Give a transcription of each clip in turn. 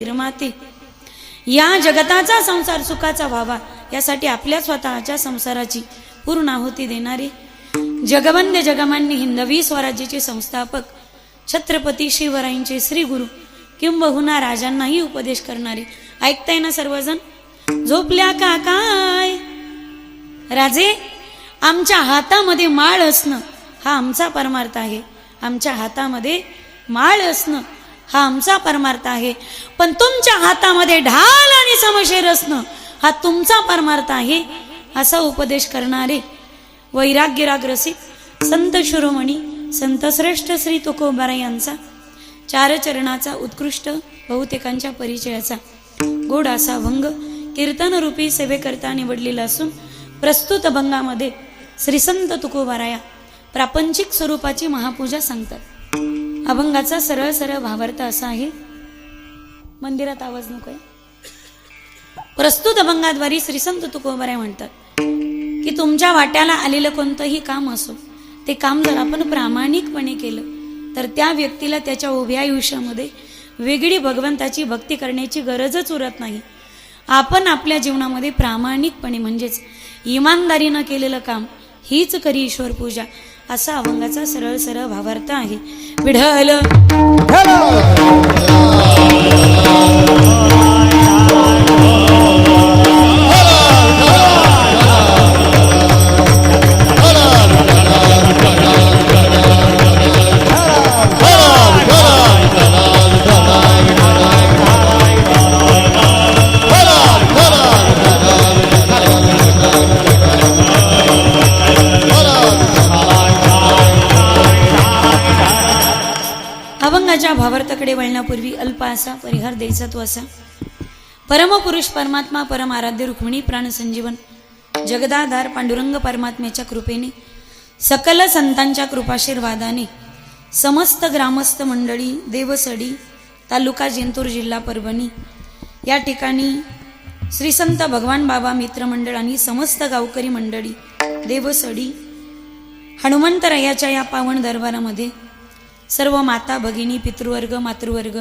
निर्माते या जगताचा संसार सुखाचा व्हावा यासाठी आपल्या स्वतःच्या संसाराची पूर्ण आहुती देणारे जगवंद्य जगमान्य हिंदवी स्वराज्याचे संस्थापक छत्रपती शिवरायांचे श्री गुरु किंबहुना राजांनाही उपदेश करणारे. ऐकताय ना सर्वजण? झोपल्या का काय राजे? आमच्या हातामध्ये माळ असणं हा आमचा परमार्थ आहे. आमच्या हातामध्ये माळ असणं हा आमचा परमार्थ आहे. पण तुमच्या हातामध्ये ढाल आणि समशेर असणं हा तुमचा परमार्थ आहे. असा उपदेश करणारे वैराग्यराग रसिक संत शिरोमणी संत श्रेष्ठ श्री तुकोबाराय यांचा चार चरणाचा उत्कृष्ट बहुतेकांच्या परिचयाचा गोड असा भंग कीर्तन रूपी सेवेकरता निवडलेला असून प्रस्तुत भंगामध्ये श्री संत तुकोबाराया प्रापंचिक स्वरूपाची महापूजा सांगतात. अभंगाचा सरळ सरळ भावार्थ असा आहे. मंदिरात आवाज नकोय. प्रस्तुत अभंगाद्वारे श्री संत तुकोबाराय म्हणतात की तुमच्या वाट्याला आलेलं कोणतंही काम असो ते काम जर आपण प्रामाणिकपणे केलं तर त्या व्यक्तीला त्याच्या उभ्या आयुष्यामध्ये वेगळी भगवंताची भक्ती करण्याची गरजच उरत नाही. आपण आपल्या जीवनामध्ये प्रामाणिकपणे म्हणजेच इमानदारीनं केलेलं काम हीच खरी ईश्वर पूजा असा अभंगाचा सरळ सरळ भावार्थ आहे. विढल अभंगाच्या भावार्थाकडे वळण्यापूर्वी अल्प असा परिहार द्यायचा तो असा. परमपुरुष परमात्मा परम आराध्य रुक्मिणी प्राण संजीवन जगदाधार पांडुरंग परमात्म्याच्या कृपेने सकल संतांच्या कृपाशीर्वादाने समस्त ग्रामस्थ मंडळी देवसडी तालुका जिंतूर जिल्हा परभणी या ठिकाणी श्री संत भगवान बाबा मित्रमंडळ आणि समस्त गावकरी मंडळी देवसडी हनुमंतरायाच्या या पावन दरबारामध्ये सर्व माता भगिनी पितृवर्ग मातृवर्ग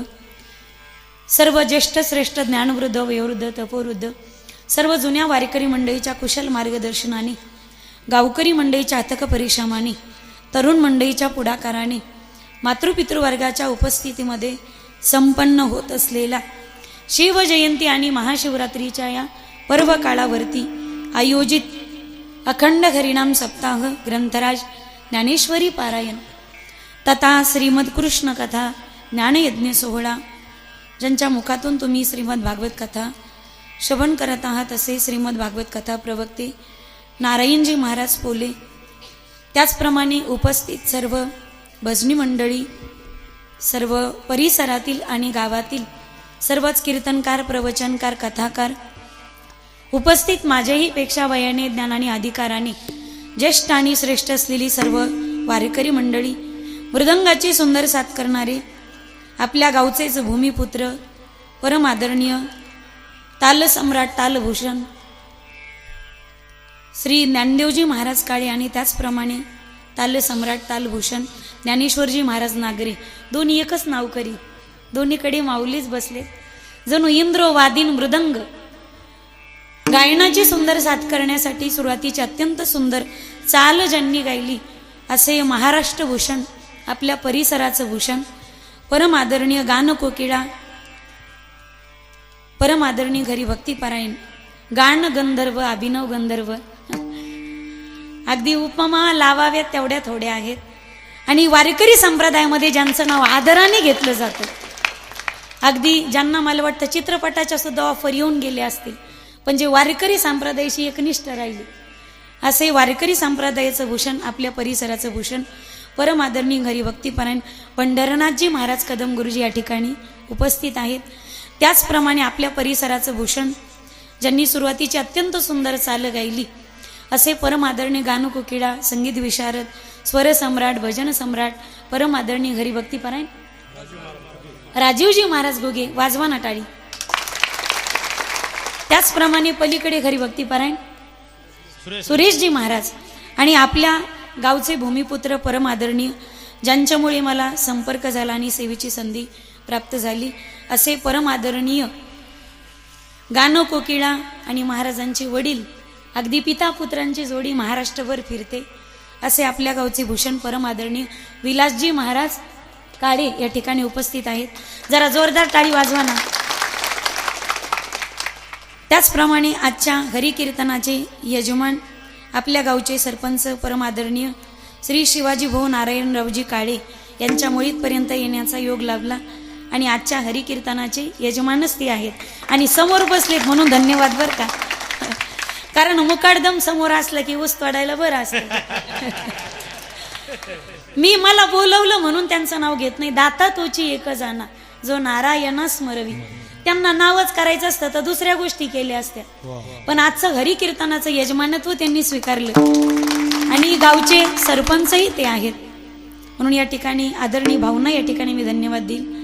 सर्व ज्येष्ठ श्रेष्ठ ज्ञानवृद्ध वयोवृद्ध तपोवृद्ध सर्व जुन्या वारकरी मंडळीच्या कुशल मार्गदर्शनाने गावकरी मंडळीच्या अथक परिश्रमाने तरुण मंडळीच्या पुढाकाराने मातृपितृवर्गाच्या उपस्थितीमध्ये संपन्न होत असलेला शिवजयंती आणि महाशिवरात्रीच्या या पर्व काळावरती आयोजित अखंड हरिनाम सप्ताह ग्रंथराज ज्ञानेश्वरी पारायण तथा श्रीमद कृष्ण कथा ज्ञानयज्ञ सोहळा ज्यांच्या मुखातून तुम्ही श्रीमद भागवत कथा श्रवण करत आहात असे श्रीमद भागवत कथा प्रवक्ते नारायणजी महाराज पोले त्याचप्रमाणे उपस्थित सर्व भजनी मंडळी सर्व परिसरातील आणि गावातील सर्वच कीर्तनकार प्रवचनकार कथाकार उपस्थित माझ्याही पेक्षा वयाने ज्ञानाने अधिकाराने ज्येष्ठ आणि श्रेष्ठ असलेली सर्व वारकरी मंडळी मृदंगाची सुंदर साथ करणारे आपल्या गावचेच भूमिपुत्र परम आदरणीय तालसम्राट तालभूषण श्री ज्ञानदेवजी महाराज काळे आणि त्याचप्रमाणे तालसम्राट तालभूषण ज्ञानेश्वरजी महाराज नागरे दोन्ही एकच नावकरी दोन्हीकडे माऊलीच बसले जणू इंद्र वादीन मृदंग गायनाची सुंदर साथ करण्यासाठी सुरुवातीची अत्यंत सुंदर चाल ज्यांनी गायली असे महाराष्ट्र भूषण आपल्या परिसराचं भूषण परम आदरणीय गान कोकिळा परम आदरणीय घरी भक्तिपरायण गान गंधर्व अभिनव गंधर्व अगदी उपमा लावाव्यात तेवढ्या थोड्या आहेत. आणि वारकरी संप्रदायामध्ये ज्यांचं नाव आदराने घेतलं जातं अगदी ज्यांना मला वाटतं चित्रपटाच्या सुद्धा ऑफर येऊन गेले असतील पण जे वारकरी संप्रदायाशी एकनिष्ठ राहिले असे वारकरी संप्रदायाचं भूषण आपल्या परिसराचं भूषण परम आदरणीय घरी भक्तिपरायण पंढरनाथजी महाराज कदम गुरुजी या ठिकाणी उपस्थित आहेत. त्याचप्रमाणे आपल्या परिसराचं भूषण ज्यांनी सुरुवातीची अत्यंत सुंदर चाल गायली असे परम आदरणीय गान कोकिळा संगीत विशारद स्वर सम्राट भजन सम्राट परम आदरणीय घरी भक्तिपरायण राजीवजी महाराज गोगे वाजवा ना टाळी. त्याचप्रमाणे पलीकडे घरी भक्तिपरायण सुरेशजी महाराज आणि आपल्या गावचे भूमिपुत्र परम आदरणीय ज्यांच्यामुळे मला संपर्क झाला आणि सेवेची संधी प्राप्त झाली. असे परम आदरणीय गानो कोकिळा आणि महाराजांचे वडील, अगदी पिता पुत्रांची जोडी महाराष्ट्रभर फिरते असे आपल्या गावचे भूषण परम आदरणीय विलासजी महाराज काळे या ठिकाणी उपस्थित आहेत. जरा जोरदार टाळी वाजवा ना. त्याचप्रमाणे आजच्या हरिकीर्तनाचे यजमान आपल्या गावचे सरपंच परम आदरणीय श्री शिवाजी भाऊ नारायणरावजी काळे यांच्या मुळीतपर्यंत येण्याचा योग लाभला आणि आजच्या हरिकीर्तनाचे यजमानच ते आहेत आणि समोर बसलेत म्हणून धन्यवाद बरं का. कारण मुकाडदम समोर असलं की ऊस तोडायला बरं असतं. मी मला बोलवलं म्हणून त्यांचं नाव घेत नाही. दाता तोची एक जाणा जो नारायण स्मरवी. त्यांना नावच करायचं असतं तर दुसऱ्या गोष्टी केल्या असत्या, पण आजचं हरिकीर्तनाचं यजमानत्व त्यांनी स्वीकारलं आणि गावचे सरपंचही ते आहेत. म्हणून या ठिकाणी आदरणीय भावना या ठिकाणी मी धन्यवाद देईल.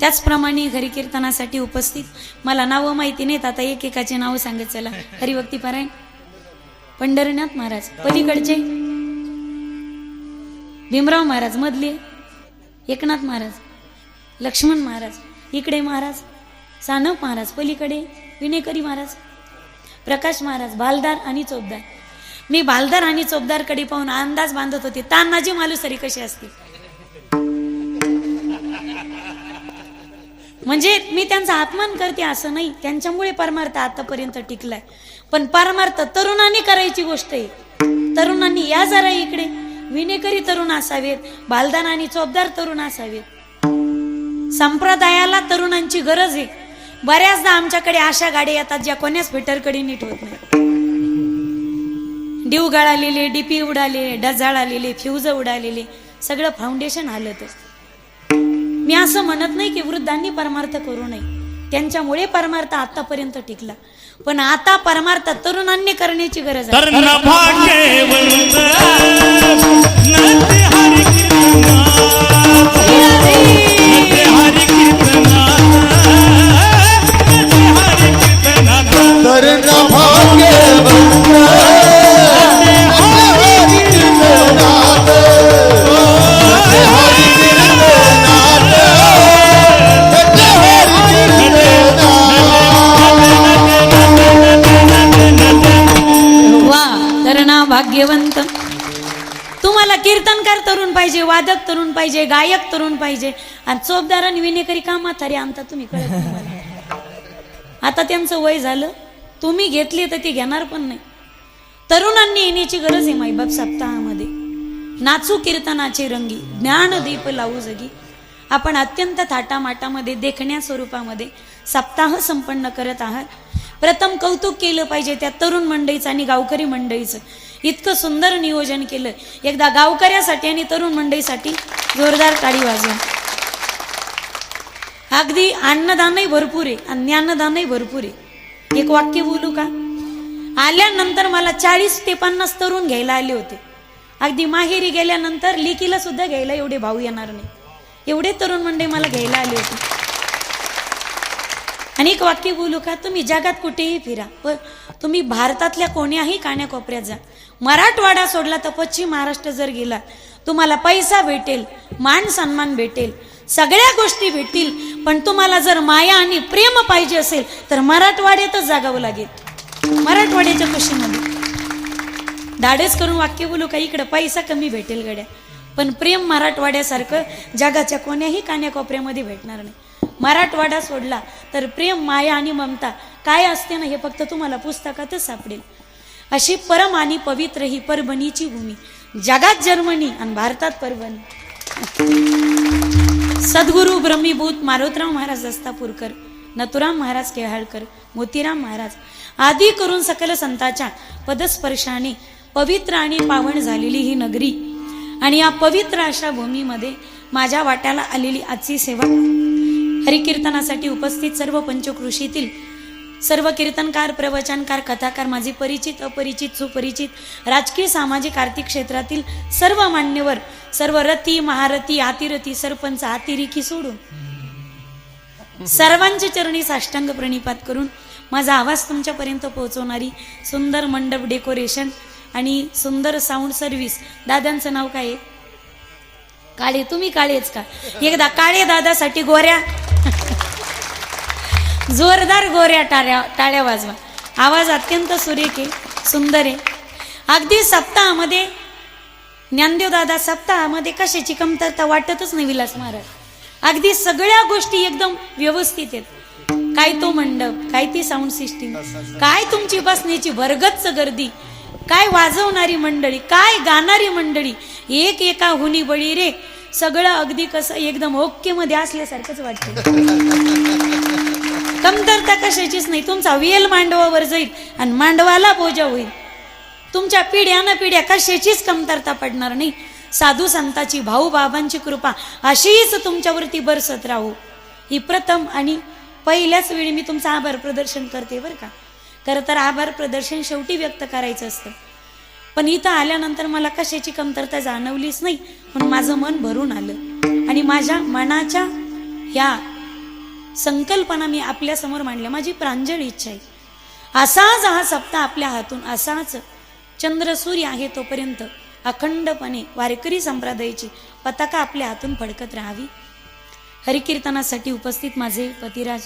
त्याचप्रमाणे हरिकीर्तनासाठी उपस्थित, मला नावं माहिती नाहीत, आता एकेकाचे नाव सांगत चला. हरिभक्ती पारायण पंढरीनाथ महाराज, पलीकडचे भीमराव महाराज, मधले एकनाथ महाराज, लक्ष्मण महाराज, इकडे महाराज सानप महाराज, पलीकडे विनेकरी महाराज, प्रकाश महाराज, भालदार आणि चोपदार. मी भालदार आणि चोपदारकडे पाहून अंदाज बांधत होते तानाजी मालुसरी कशी असते. म्हणजे मी त्यांचा अपमान करते असं नाही, त्यांच्यामुळे परमार्थ आतापर्यंत टिकलाय. पण परमार्थ तरुणांनी करायची गोष्ट आहे. तरुणांनी या जरा इकडे, विनेकरी तरुण असावेत, भालदार आणि चोपदार तरुण असावेत. संप्रदायाला तरुणांची गरज आहे. बऱ्याचदा आमच्याकडे अशा गाड्या येतात ज्या कोण्याच फिटरकडे नीट होत नाही. डीव गळालेले, डीपी उडालेले, डजाळ आलेले, फ्यूज उडालेले, सगळं फाउंडेशन हालत. मी असं म्हणत नाही की वृद्धांनी परमार्थ करू नये, त्यांच्यामुळे परमार्थ आतापर्यंत टिकला. पण आता परमार्थ तरुणांनी करण्याची गरज आहे. भाग्यवंत. तुम्हाला कीर्तनकार तरुण पाहिजे, वादक तरुण पाहिजे, गायक तरुण पाहिजे, आणि चोपदार आणि विनेकरी का म्हातारे आणता तुम्ही, कळत नाही. आता त्यांचं वय झालं, तुम्ही घेतले तर ते घेणार पण नाही. तरुणांनी येण्याची गरज आहे. माईबाप सप्ताहामध्ये नाचू कीर्तनाचे रंगी, ज्ञानदीप लावू जगी. आपण अत्यंत थाटामाटामध्ये देखण्या स्वरूपामध्ये सप्ताह संपन्न करत आहात. प्रथम कौतुक केलं पाहिजे त्या तरुण मंडळीचं आणि गावकरी मंडळीचं. इतकं सुंदर नियोजन केलं. एकदा गावकऱ्यासाठी आणि तरुण मंडळीसाठी जोरदार टाळी वाजवा. अगदी अन्नदानही भरपूर आहे आणि ज्ञानदानही भरपूर आहे. एक वाक्य बोलू का? आल्यानंतर मला 40 ते 50 तरुण घ्यायला आले होते. अगदी माहेरी गेल्यानंतर लिकीला सुद्धा घ्यायला एवढे भाऊ येणार नाही, एवढे तरुण मंडळी मला घ्यायला आले होते. आणि एक वाक्य बोलू का? तुम्ही जगात कुठेही फिरा, तुम्ही भारतातल्या कोण्याही कान्याकोपऱ्यात जा, मराठवाडा सोडला तर पश्चिम महाराष्ट्र जर गेला, तुम्हाला पैसा भेटेल, मान सन्मान भेटेल, सगळ्या गोष्टी भेटतील. पण तुम्हाला जर माया आणि प्रेम पाहिजे असेल तर मराठवाड्यातच जागावं लागेल. मराठवाड्याच्या कुशीमध्ये धाडस करून वाक्य बोलू का? इकडं पैसा कमी भेटेल गड्या, पण प्रेम मराठवाड्यासारखं जगाच्या कोण्याही कान्याकोपऱ्यामध्ये भेटणार नाही. मराठवाडा सोडला तर प्रेम, माया आणि ममता काय असते ना, हे फक्त तुम्हाला पुस्तकातच सापडेल. अशी परम आणि पवित्र ही परभणीची भूमी, जगात जर्मनी आणि भारतात परभणी. सद्गुरू ब्रह्मीभूत मारोतराव महाराज दस्तापूरकर, नथुराम महाराज केहाळकर, मोतीराम महाराज आदी करून सकल संतांच्या पदस्पर्शाने पवित्र आणि पावन झालेली ही नगरी आणि या पवित्र अशा भूमीमध्ये माझ्या वाट्याला आलेली आजची सेवा. हरिकीर्तनासाठी उपस्थित सर्व पंचकृषीतील सर्व कीर्तनकार, प्रवचनकार, कथाकार, माझे परिचित, अपरिचित, सुपरिचित, राजकीय, सामाजिक, आर्थिक क्षेत्रातील सर्व मान्यवर, सर्व रथी, महारथी, आतिरथी, सरपंच, आतिरेकी सोडून सर्वांच्या चरणी साष्टांग प्रणिपात करून माझा आवाज तुमच्यापर्यंत पोहोचवणारी सुंदर मंडप डेकोरेशन आणि सुंदर साऊंड सर्व्हिस, दादांचं नाव काय आहे? काळे तुम्ही काळेच का? एकदा काळे दादासाठी गोऱ्या जोरदार गोऱ्या टाळ्या वाजवा. आवाज अत्यंत सुरेख आहे, सुंदर आहे. अगदी सप्ताहामध्ये ज्ञानदेव दादा सप्ताहामध्ये कशाची कमतरता वाटतच नाही विलास महाराज. अगदी सगळ्या गोष्टी एकदम व्यवस्थित आहेत. काय तो मंडप, काय ती साऊंड सिस्टीम, काय तुमची बसण्याची भरगच्च गर्दी, काय वाजवणारी मंडळी, काय गाणारी मंडळी, एक एका हुनी बळी रे. सगळं अगदी कसं एकदम ओके मध्ये असल्यासारखंच वाटतं. कमतरता कशाचीच नाही. तुमचा वेल मांडवावर जाईल आणि मांडवाला बोजा होईल. तुमच्या पिढ्यानं पिढ्या कशाचीच कमतरता पडणार नाही. साधू संताची, भाऊ बाबांची कृपा अशीच तुमच्यावरती बरसत राहू. ही प्रथम आणि पहिल्याच वेळी मी तुमचं आभार प्रदर्शन करते बरं का. खरं तर आभार प्रदर्शन शेवटी व्यक्त करायचं असतं, पण इथं आल्यानंतर मला कशाची कमतरता जाणवलीच नाही. म्हणून माझं मन भरून आलं आणि माझ्या मनाच्या ह्या संकल्पना मी आपल्या समोर मांडल्या. माझी प्रांजळ इच्छा आहे असाच हा सप्ताह आपल्या हातून, असाच चंद्र सूर्य आहे तोपर्यंत अखंडपणे वारकरी संप्रदायाची पताका आपल्या हातून फडकत राहावी. हरिकीर्तनासाठी उपस्थित माझे पतिराज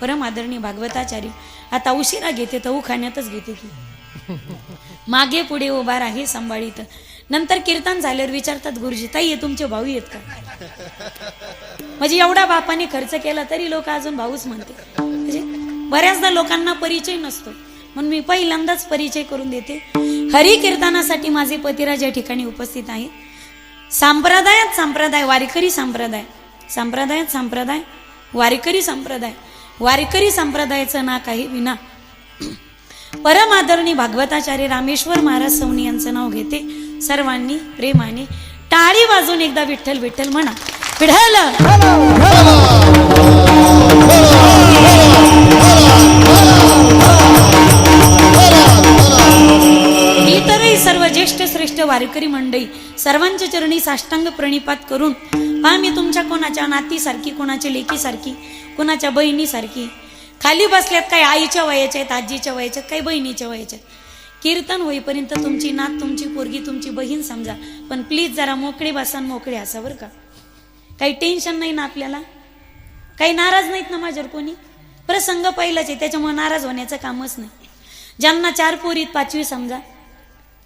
परम आदरणीय भागवताचार्य. आता उशिरा घेते तर खाण्यातच घेते की मागे पुढे उभा आहे सांभाळीत. नंतर कीर्तन झाल्यावर विचारतात गुरुजी ताई हे तुमचे भाऊ आहेत का? म्हणजे एवढा बापाने खर्च केला तरी लोक अजून भाऊच म्हणते. म्हणजे बऱ्याचदा लोकांना परिचय नसतो, म्हणून मी पहिल्यांदाच परिचय करून देते. हरी कीर्तनासाठी माझे पतिराज या ठिकाणी उपस्थित आहे. संप्रदायात संप्रदाय, वारकरी संप्रदाय, संप्रदायात संप्रदाय, वारकरी संप्रदाय. वारकरी संप्रदायाचं नाक आहे विना. परम आदरणीय भागवताचार्य रामेश्वर महाराज सवनी यांचं नाव घेते. सर्वांनी प्रेमाने टाळी वाजून एकदा विठ्ठल विठ्ठल म्हणा. विठ्ठल इतरही सर्व ज्येष्ठ श्रेष्ठ वारकरी मंडळी सर्वांच्या चरणी साष्टांग प्रणिपात करून पहा मी तुमच्या कोणाच्या नातीसारखी, कोणाच्या लेकीसारखी, कोणाच्या बहिणीसारखी खाली बसल्यात. काही आईच्या वयाच्या आहेत, आजीच्या वयाच्या आहेत, काही बहिणीच्या वयाच्या आहेत. कीर्तन होईपर्यंत तुमची नात, तुमची पोरगी, तुमची बहीण समजा, पण प्लीज जरा मोकळे बसा, मोकळे असा बरं का. काही टेन्शन नाही ना आपल्याला, काही नाराज नाहीत ना माझ्यावर कोणी. प्रसंग पहिलाच आहे त्याच्यामुळे नाराज होण्याचं कामच नाही. ज्यांना 4 पोरीत 5वी समजा,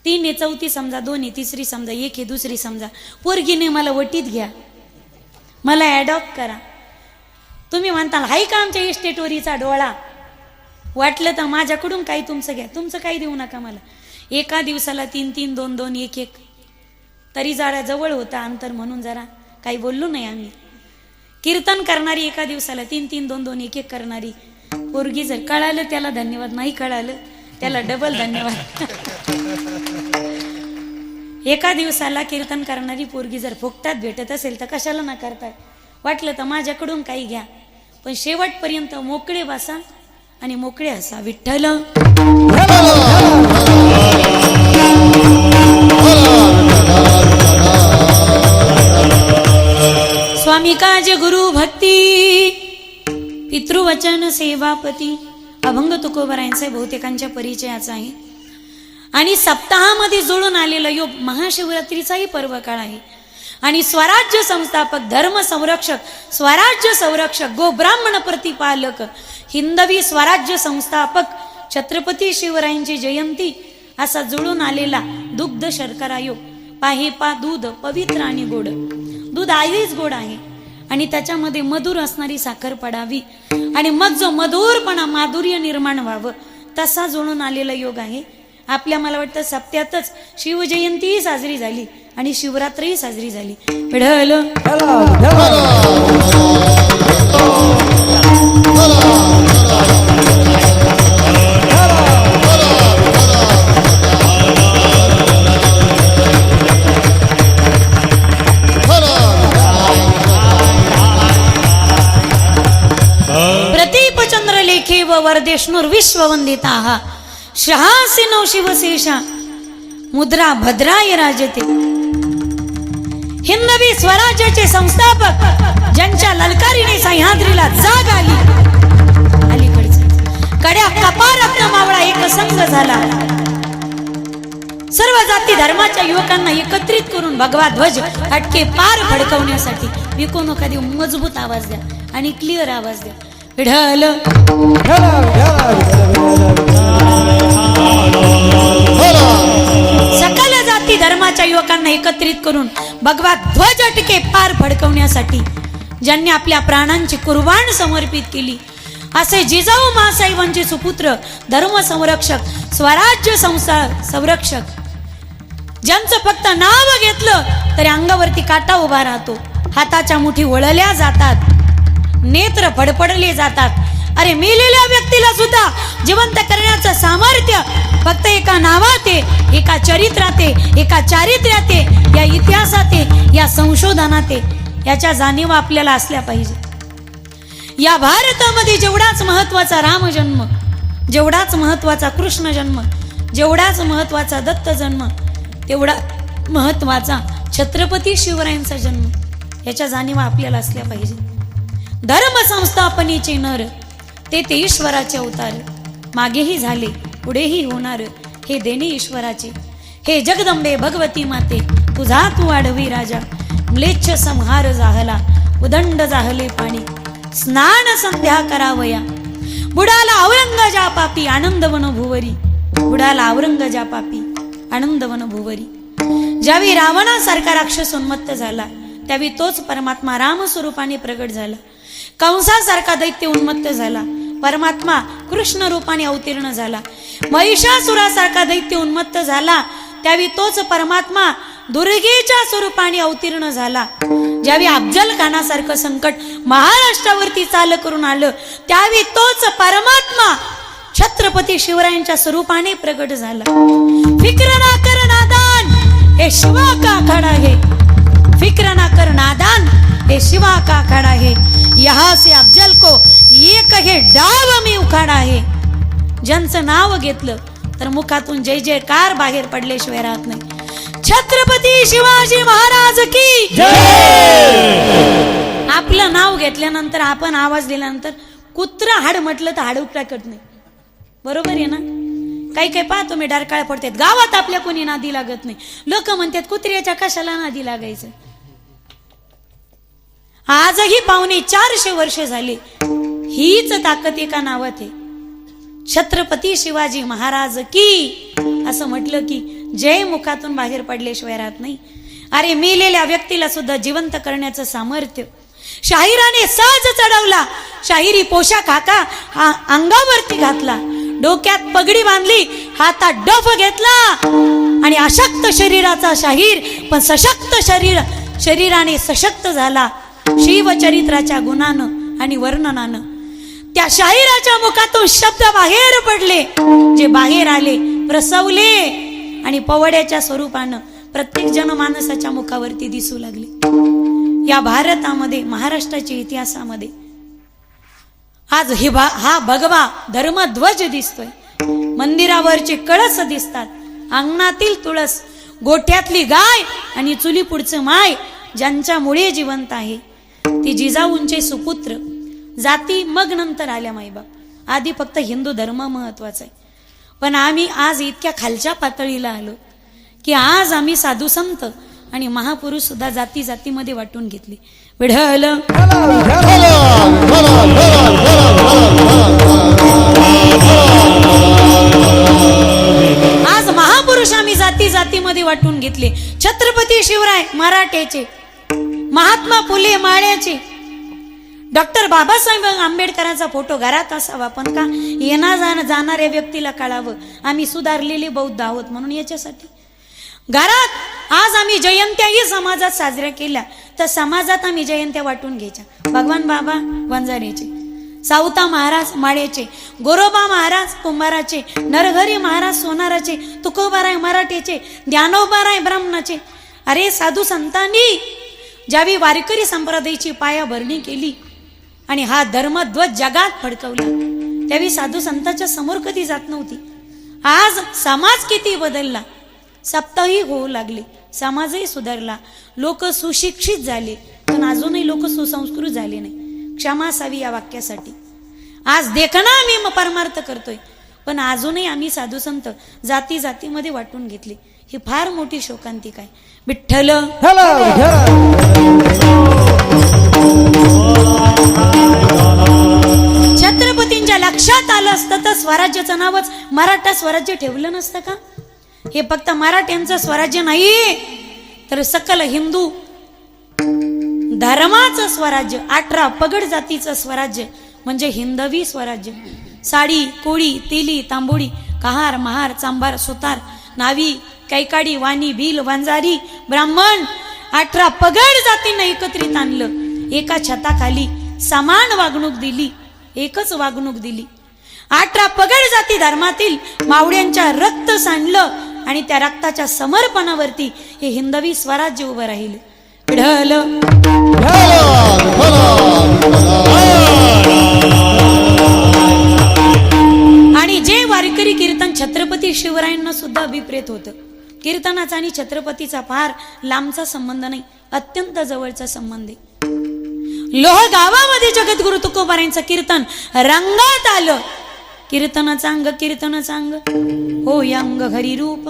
3 आहे 4थी समजा, 2 आहे 3री समजा, 1 आहे 2री समजा. पोरगीने मला वटीत घ्या, मला ॲडॉप्ट करा. तुम्ही म्हणताल हाय का आमच्या इस्टेटवरीचा डोळा, वाटलं तर माझ्याकडून काही तुमचं घ्या, तुमचं काही देऊ नका मला. एका दिवसाला 3-3, 2-2, 1-1 तरी जरा जवळ होता अंतर, म्हणून जरा काही बोललो नाही आम्ही. कीर्तन करणारी एका दिवसाला 3-3, 2-2, 1-1 करणारी पोरगी जर कळालं त्याला धन्यवाद, नाही कळालं त्याला डबल धन्यवाद. एका दिवसाला कीर्तन करणारी पोरगी जर फुकटात भेटत असेल तर कशाला ना करताय. वाटलं तर माझ्याकडून काही घ्या, पण शेवटपर्यंत मोकळे बसा आणि मोकळे हसा. विठ्ठल स्वामी काज गुरु भक्ती पितृवचन सेवापती. अभंग तुकोबरायांचा बहुतेकांच्या परिचयाचा आहे आणि सप्ताहामध्ये जुळून आलेला योग महाशिवरात्रीचाही पर्व काळ आहे. आणि स्वराज्य संस्थापक, धर्म संरक्षक, स्वराज्य संरक्षक, गोब्राह्मण प्रतिपालक, हिंदवी स्वराज्य संस्थापक छत्रपती शिवरायांची जयंती असा जुळून आलेला दुग्ध शर्करा योग. पाहेपा दूध पवित्र आणि गोड. दूध आधीच गोड आहे आणि त्याच्यामध्ये मधुर असणारी साखर पडावी आणि मग जो मधुरपणा, माधुर्य निर्माण व्हावं, तसा जुळून आलेला योग आहे. आपल्या मला वाटतं सप्त्यातच शिवजयंतीही साजरी झाली आणि शिवरात्रीही साजरी झाली. विठ्ठल प्रतीप चंद्रलेखे व वरदेशनुर विश्ववंदिता शहासिनो शिवशेषा मुद्रा भद्राय राजते. हिंदवी स्वराज्याचे संस्थापक ज्यांच्या ललकारीने सह्याद्रीला जाग आली, अलीकडे कड्या कपारात मावळा एक संघ झाला. सर्व जाती धर्माच्या युवकांना एकत्रित करून भगवा ध्वज हटके पार फडकवण्यासाठी विको कधी मजबूत आवाज द्या आणि क्लिअर आवाज द्या. विढल सकल जाती धर्माच्या युवकांना एकत्रित करून भगवा ध्वज हटके पार फडकवण्यासाठी ज्यांनी आपल्या प्राणांची कुर्बान समर्पित केली असे जिजाऊ मासाहेबांचे सुपुत्र, धर्म संरक्षक, स्वराज्य संरक्षक, ज्यांचं फक्त नाव घेतलं तरी अंगावरती काटा उभा राहतो, हाताच्या मुठी वळल्या जातात, नेत्र फडफडले जातात. अरे मेलेल्या व्यक्तीला सुद्धा जिवंत करण्याचं सामर्थ्य फक्त एका नावात आहे, एका चरित्रात आहे, एका चारित्र्यात आहे, या इतिहासात आहे, या संशोधनात आहे. याच्या जाणीव आपल्याला असल्या पाहिजे. या भारतामध्ये जेवढाच महत्वाचा राम जन्म, जेवढाच महत्वाचा कृष्ण जन्म, जेवढाच महत्वाचा दत्त जन्म, तेवढा महत्वाचा छत्रपती शिवरायांचा जन्म, याच्या जाणीवा आपल्याला असल्या पाहिजे. धर्म संस्थापनेचे नर ते ईश्वराचे अवतार, मागेही झाले पुढेही होणार हे देणे ईश्वराचे. हे जगदंबे भगवती माते तुझा तू आडवी राजा, म्लेच्छ संहार जाहला उदंड जाहले पाणी, स्नान संध्या करावया बुडाला औरंगजा पापी आनंदवन भुवरी, बुडाला औरंगजा पापी आनंदवन भुवरी. ज्यावेळी रावणासारखा राक्षस उन्मत्त झाला त्यावेळी तोच परमात्मा राम स्वरूपाने प्रगट झाला. कंसासारखा दैत्य उन्मत्त झाला, परमात्मा कृष्ण रूपाने अवतीर्ण झाला. महिषासुरासारखा दैत्य उन्मत्त झाला त्यावेळी तोच परमात्मा दुर्गेच्या स्वरूपाने अवतीर्ण झाला. ज्यावेळी अफजल खानासारखं संकट महाराष्ट्रावरती चाल करून आलं त्यावेळी तोच परमात्मा छत्रपती शिवरायांच्या स्वरूपाने प्रगट झाला. फिक्र ना कर नादान हे शिवा का खडा है, फिक्र ना कर नादान हे शिवा का खडा है, यहाँ से अफजल को एक हे डाव मी उखाडा आहे. ज्यांचं नाव घेतलं तर मुखातून जय जयकार बाहेर पडल्याशिवाय राहत नाही. छत्रपती शिवाजी महाराज की जय. आपलं नाव घेतल्यानंतर, आपण आवाज दिल्यानंतर कुत्रा हाड म्हटलं तर हाड उपटाकत नाही, बरोबर आहे ना. काही काही पाहतो मी डारकाळ पडतात, गावात आपल्या कोणी नादी लागत नाही. लोक म्हणतात कुत्र्याच्या कशाला नादी लागायचं. आजही 450 वर्ष झाले, हीच ताकद एका नावात आहे, छत्रपती शिवाजी महाराज की. असं म्हटलं की जय मुखातून बाहेर पडल्याशिवाय राहत नाही. अरे मेलेल्या व्यक्तीला सुद्धा जिवंत करण्याचं सामर्थ्य शाहिराने सहज चढवला. शाहिरी पोशाख हाका अंगावरती घातला, डोक्यात पगडी बांधली, हातात डफ घेतला आणि अशक्त शरीराचा शाहीर पण सशक्त शरीराने सशक्त झाला. शिवचरित्राच्या गुणानं आणि वर्णनानं त्या शाहिराच्या मुखातून शब्द बाहेर पडले, जे बाहेर आले प्रसवले आणि पवड्याच्या स्वरूपानं प्रत्येक जनमानसाच्या मुखावरती दिसू लागले. या भारतामध्ये, महाराष्ट्राच्या इतिहासामध्ये आज हा भगवा धर्मध्वज दिसतोय. मंदिरावरचे कळस दिसतात, अंगणातील तुळस, गोठ्यातली गाय आणि चुली पुढचं माय ज्यांच्यामुळे जिवंत आहे ती जिजाऊंचे सुपुत्र. जाती मग नंतर आल्या माईबाप, आधी फक्त हिंदू धर्म महत्वाचा आहे. पण आम्ही आज इतक्या खालच्या पातळीला आलो की आज आम्ही साधू संत आणि महापुरुष सुद्धा जाती जातीमध्ये वाटून घेतले. विढल आज महापुरुष आम्ही जाती जातीमध्ये वाटून घेतले. छत्रपती शिवराय मराठ्याचे, महात्मा फुले माळ्याचे, डॉक्टर बाबासाहेब आंबेडकरांचा फोटो घरात असावा, पण का जाणाऱ्या व्यक्तीला कळावं आम्ही सुधारलेले बौद्ध आहोत म्हणून. याच्यासाठी घरात आज आम्ही जयंत्याही समाजात साजऱ्या केल्या तर समाजात आम्ही जयंत्या वाटून घ्यायच्या. भगवान बाबा वंजारीचे, सावता महाराज माळ्याचे, गोरोबा महाराज कुंभाराचे, नरहरी महाराज सोनाराचे, तुकोबाराय मराठीचे, ज्ञानोबाराय ब्राह्मणाचे. अरे साधू संतांनी ज्यावेळी वारकरी संप्रदायाची पायाभरणी केली आणि हा धर्मध्वज जगात फडकवला त्यावेळी साधू संतांच्या समोर कधी जात नव्हती. आज समाज किती बदलला, सप्ताही होऊ लागले, समाजही सुधारला, लोक सुशिक्षित झाले, पण अजूनही लोक सुसंस्कृत झाले नाही. क्षमा असावी या वाक्यासाठी. आज देखणा आम्ही परमार्थ करतोय, पण अजूनही आम्ही साधू संत जाती जातीमध्ये वाटून घेतली. ही फार मोठी शोकांतिका आहे. विठ्ठल छत्रपतींच्या लक्षात आलं असतं तर स्वराज्याचं नावच मराठा स्वराज्य ठेवलं नसतं का? हे फक्त मराठ्यांचं स्वराज्य नाही, तर सकल हिंदू धर्माचं स्वराज्य, 18 पगड जातीचं स्वराज्य म्हणजे हिंदवी स्वराज्य. साडी, कोळी, तेली, तांबोळी, कहार, महार, चांभार, सुतार, नावी, कैकाडी, वाणी, भिल, वंजारी, ब्राह्मण 18 पगड जातींना एकत्रित आणलं. एका छताखाली समान वागणूक दिली, एकच वागणूक दिली. 18 पगड जाती धर्मातील मावळ्यांच्या रक्त सांडलं आणि त्या रक्ताच्या समर्पणावरती हे हिंदवी स्वराज्य उभं राहिलं. विठ्ठल आणि जे वारकरी कीर्तन छत्रपती शिवरायांना सुद्धा अभिप्रेत होतं. कीर्तनाचा आणि छत्रपतीचा फार लांबचा संबंध नाही, अत्यंत जवळचा संबंध आहे. लोह गावामध्ये जगद्गुरु तुकोबारायांचं कीर्तन रंगात आलं. कीर्तनाचं अंग, कीर्तनाचं अंग हो या अंग हरी रूप,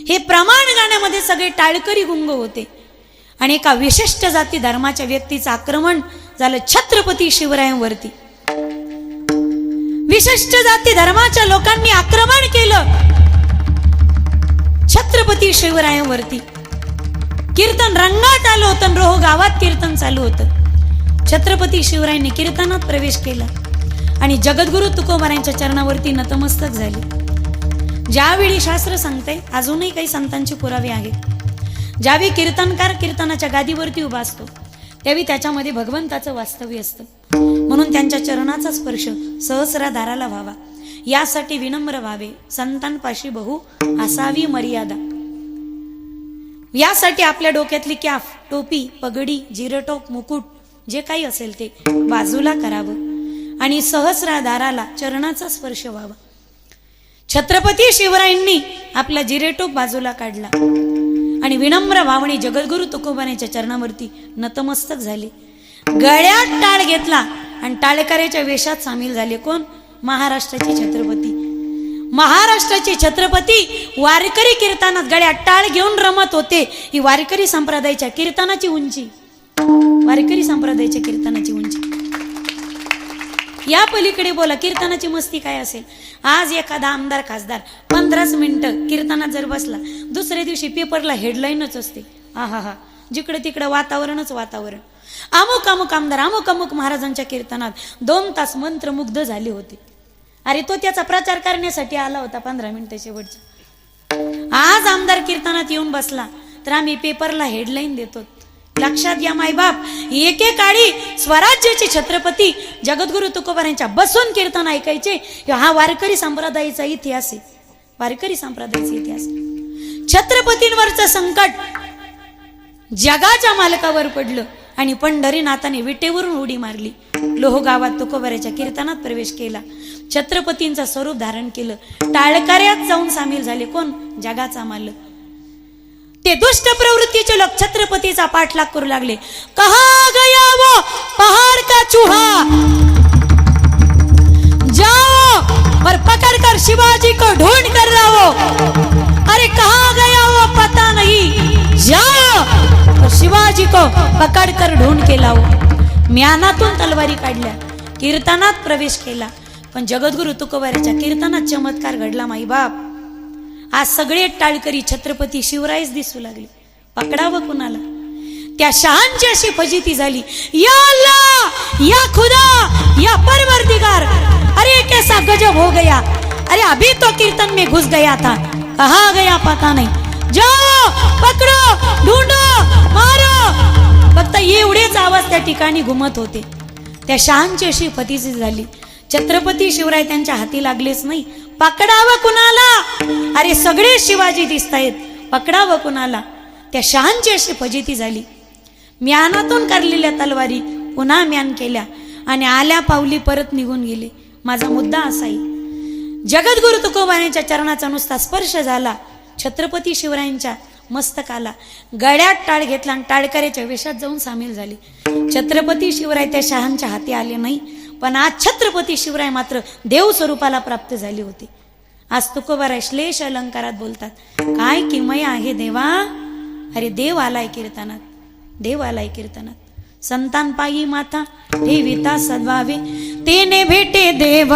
हे प्रमाण गाण्यामध्ये सगळे टाळकरी गुंग होते. आणि एका विशिष्ट जाती धर्माच्या व्यक्तीचं आक्रमण झालं छत्रपती शिवरायांवरती. विशिष्ट जाती धर्माच्या लोकांनी आक्रमण केलं छत्रपती शिवरायांवरती. कीर्तन रंगात आलं होतं, रोह गावात कीर्तन चालू होतं. छत्रपती शिवरायांनी कीर्तनात प्रवेश केला आणि जगद्गुरु तुकोबारायांच्या चरणावरती नतमस्तक झाले. ज्यावेळी शास्त्र सांगते, अजूनही काही संतांचे पुरावे आहेत, ज्यावेळी कीर्तनकार कीर्तनाच्या गादीवरती उभा असतो त्यावेळी त्याच्यामध्ये भगवंताचं वास्तव्य असतं. म्हणून त्यांच्या चरणाचा स्पर्श सहस्राधाराला व्हावा, यासाठी विनम्र व्हावे, संतांपाशी बहु असावी मर्यादा. यासाठी आपल्या डोक्यातली कॅफ, टोपी, पगडी, जिरटोप, मुकुट जे काही असेल ते बाजूला करावं आणि सहस्राधाराला चरणाचा स्पर्श व्हावा. छत्रपती शिवरायांनी आपला जिरेटोप बाजूला काढला आणि विनम्र भावने जगद्गुरु तुकोबारायांच्या चरणावरती नतमस्तक झाले. गळ्यात टाळ घेतला आणि टाळकऱ्याच्या वेशात सामील झाले. कोण? महाराष्ट्राचे छत्रपती. महाराष्ट्राचे छत्रपती वारकरी कीर्तनात गळ्यात टाळ घेऊन रमत होते. ही वारकरी संप्रदायाच्या कीर्तनाची उंची, वारकरी संप्रदायाच्या कीर्तनाची उंची. या पलीकडे बोला कीर्तनाची मस्ती काय असेल. आज एखादा आमदार खासदार 15 मिनिटं कीर्तनात जर बसला, दुसऱ्या दिवशी पेपरला हेडलाईनच असते, आहा जिकडे तिकडे वातावरणच वातावरण. अमुक अमुक आमदार अमुक अमुक महाराजांच्या कीर्तनात 2 तास मंत्रमुग्ध झाले होते. अरे तो त्याचा प्रचार करण्यासाठी आला होता 15 मिनिटं शेवटचा. आज आमदार कीर्तनात येऊन बसला तर आम्ही पेपरला हेडलाईन देतो. लक्षात घ्या मायबाप, एकेकाळी स्वराज्याचे छत्रपती जगद्गुरु तुकोबारायांच्या बसून कीर्तन ऐकायचे. हा वारकरी संप्रदायाचा इतिहास आहे, वारकरी संप्रदायाचा इतिहास. छत्रपतींवरचं संकट जगाच्या मालकावर पडलं आणि पंढरीनाथाने विटेवरून उडी मारली. लोह गावात तुकोबाराच्या कीर्तनात प्रवेश केला, छत्रपतींचं स्वरूप धारण केलं, टाळकऱ्यात जाऊन सामील झाले. कोण? जगाचा मालक. ते दुष्ट प्रवृत्तीचे लोक छत्रपतीचा पाठलाग करू लागले. कहा गया वो पहाड़ का चूहा, जाओ और पकड़कर शिवाजी को ढूंढ कर लाओ. अरे कहा गया वो पता नहीं, जाओ और शिवाजी को पकड़कर ढूंढ के लाओ. म्यानातून तलवारी काढल्या, कीर्तनात प्रवेश केला. पण जगद्गुरु तुकोबाराच्या कीर्तनात चमत्कार घडला माईबाप. आज सगळे टाळकरी छत्रपती शिवरायच दिसू लागले. पकडावं कुणाला? त्या शहांची अशी फजिती झाली. या अल्लाह, या खुदा, या परवरदिगार, अरे कैसा गजब हो गया. अरे अभी तो कीर्तन में घुस गया था, कहाँ गया पता नहीं. जाओ पकड़ो, ढूंढो, मारो. फक्त एवढेच आवाज त्या ठिकाणी घुमत होते. त्या शहांची अशी फजिती झाली. छत्रपती शिवराय त्यांच्या हाती लागलेच नाही. पकडावं कुणाला? अरे सगळे शिवाजी दिसतायत, पकडावं कुणाला? त्या शहांची अशी फजिती झाली. म्यानातून काढलेल्या तलवारी पुन्हा म्यान केल्या आणि आल्या पावली परत निघून गेले. माझा मुद्दा असा आहे, जगद्गुरु तुकोबारायांच्या चरणाचा नुसता स्पर्श झाला, छत्रपती शिवरायांच्या मस्तकाला गळ्यात टाळ घेतला आणि टाळकऱ्याच्या वेशात जाऊन सामील झाले. छत्रपती शिवराय त्या शहांच्या हाती आले नाही, पण आज छत्रपती शिवराय मात्र देव स्वरूपाला प्राप्त झाले होते. आज तुकोबाराय श्लेष अलंकारात बोलतात, काय किमया आहे देवा. अरे देव आलाय कीर्तनात, देव आलाय कीर्तनात. संतान पायी माथा ठेविता सद्भावे, तेने भेटे देव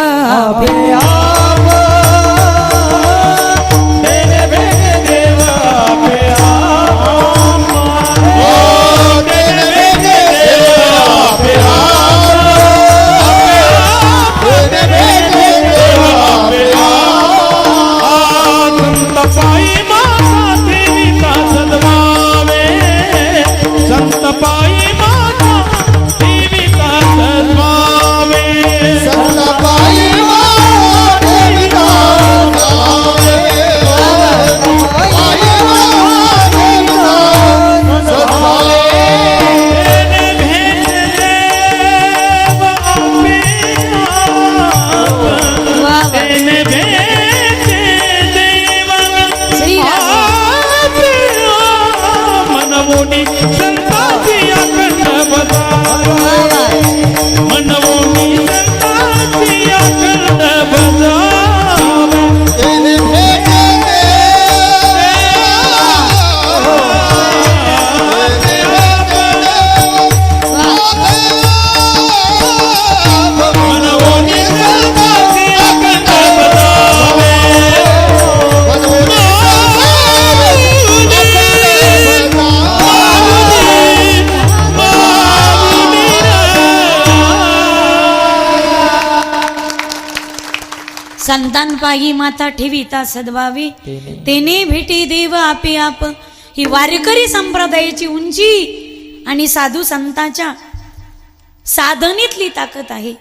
संतान पायी माथा ठेविता सद्भावे, तेने भेटे देव आपे आप. ही वारकरी संप्रदायाची उंची आणि साधू संतांच्या साधनेतली ताकद आहे,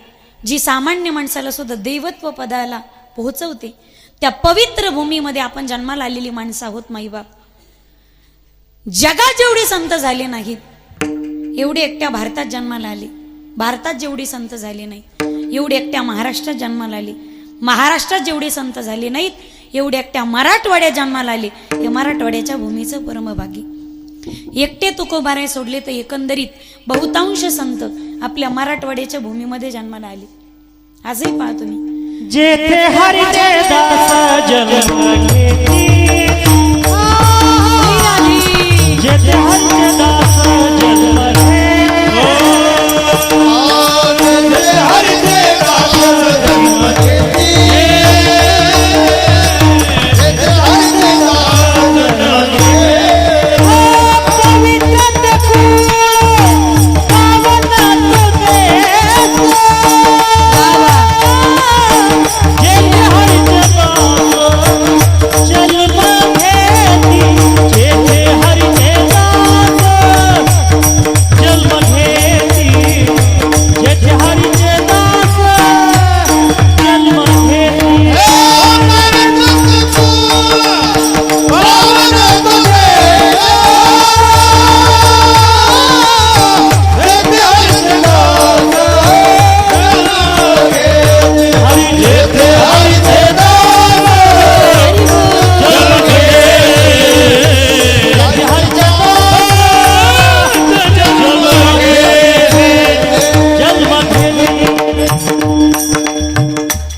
जी सामान्य माणसाला सुद्धा देवत्व पदाला पोहोचवते. त्या पवित्र भूमीमध्ये आपण जन्माला आलेली माणसं आहोत माईबाप. जगात जेवढे संत झाले नाहीत एवढे एकट्या भारतात जन्माला आले. भारतात जेवढे संत झाले नाहीत एवढे एकट्या महाराष्ट्रात जन्माला आले. महाराष्ट्रात जेवढे संत झाले नाहीत एवढे एकट्या मराठवाड्यात जन्माला आले. हे मराठवाड्याच्या भूमीचं परमभागी. एकटे तुकोबाराय सोडले तर एकंदरीत बहुतांश संत आपल्या मराठवाड्याच्या भूमीमध्ये जन्माला आले. आजही पहा तुम्ही, जेथे हरीचे दास जन्म घेती, जेथे हरीचे दास जन्म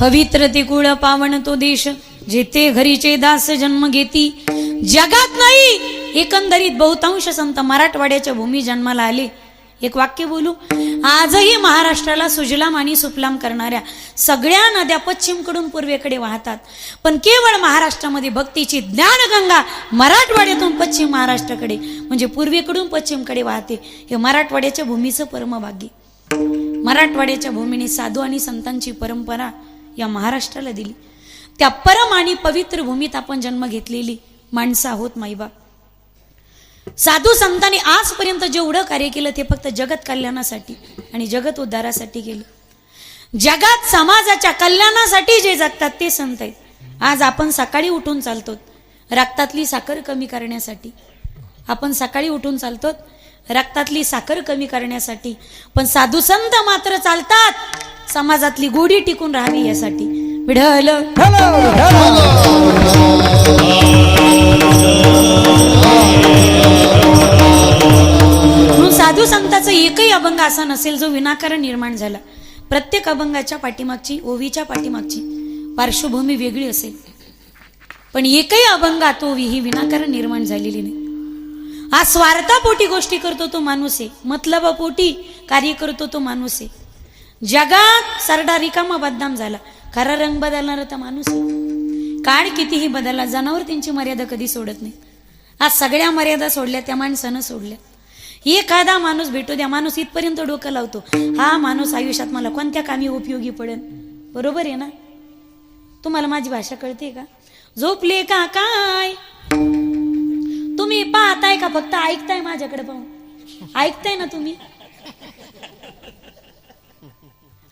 पवित्र ते कुळ पावन तो देश, जेथे घरीचे दास जन्म घेती. जगात नाही एकंदरीत बहुतांश संत मराठवाड्याच्या भूमी जन्माला आले. एक वाक्य बोलू, आजही महाराष्ट्राला सुजलाम आणि सुफलाम करणाऱ्या सगळ्या नद्या पश्चिमकडून पूर्वेकडे वाहतात, पण केवळ महाराष्ट्रामध्ये भक्तीची ज्ञानगंगा मराठवाड्यातून पश्चिम महाराष्ट्राकडे म्हणजे पूर्वेकडून पश्चिमकडे वाहते. हे मराठवाड्याच्या भूमीचं परमभाग्य. मराठवाड्याच्या भूमीने साधू आणि संतांची परंपरा या महाराष्ट्राला दिली. त्या परम आणि पवित्र भूमीत आपण जन्म घेतलेली माणसं आहोत माईबाप. साधू संतांनी आजपर्यंत जेवढं कार्य केलं ते फक्त जगत कल्याणासाठी आणि जगत उद्धारासाठी केलं. जगात समाजाच्या कल्याणासाठी जे जगतात ते संत आहेत. आज आपण सकाळी उठून चालतो रक्तातली साखर कमी करण्यासाठी. आपण सकाळी उठून चालतो रक्तातली साखर कमी करण्यासाठी, पण साधू संत मात्र चालतात समाजातली गोडी टिकून राहावी यासाठी. विढल म्हणून साधू संतांचा एकही अभंग असा नसेल जो विनाकारण निर्माण झाला. प्रत्येक अभंगाच्या पाठीमागची, ओवीच्या पाठीमागची पार्श्वभूमी वेगळी असेल, पण एकही अभंगात ओवी ही विनाकारण निर्माण झालेली नाही. हा स्वार्थापोटी गोष्टी करतो तो माणूस आहे, मतलबापोटी कार्य करतो तो माणूस आहे. जगात सरडा रिकामा बदनाम झाला, खरा रंग बदलणारा तर माणूस आहे. काळ कितीही बदलला, जनावर त्यांची मर्यादा कधी सोडत नाही. आज सगळ्या मर्यादा सोडल्या त्या माणसानं सोडल्या. एखादा माणूस भेटू द्या, माणूस इथपर्यंत डोकं लावतो, हा माणूस आयुष्यात मला कोणत्या कामी उपयोगी पडेल. बरोबर आहे ना? तुम्हाला माझी भाषा कळते का? झोपले का काय तुम्ही? पाहताय का फक्त ऐकताय? माझ्याकडे पाहून ऐकताय ना तुम्ही?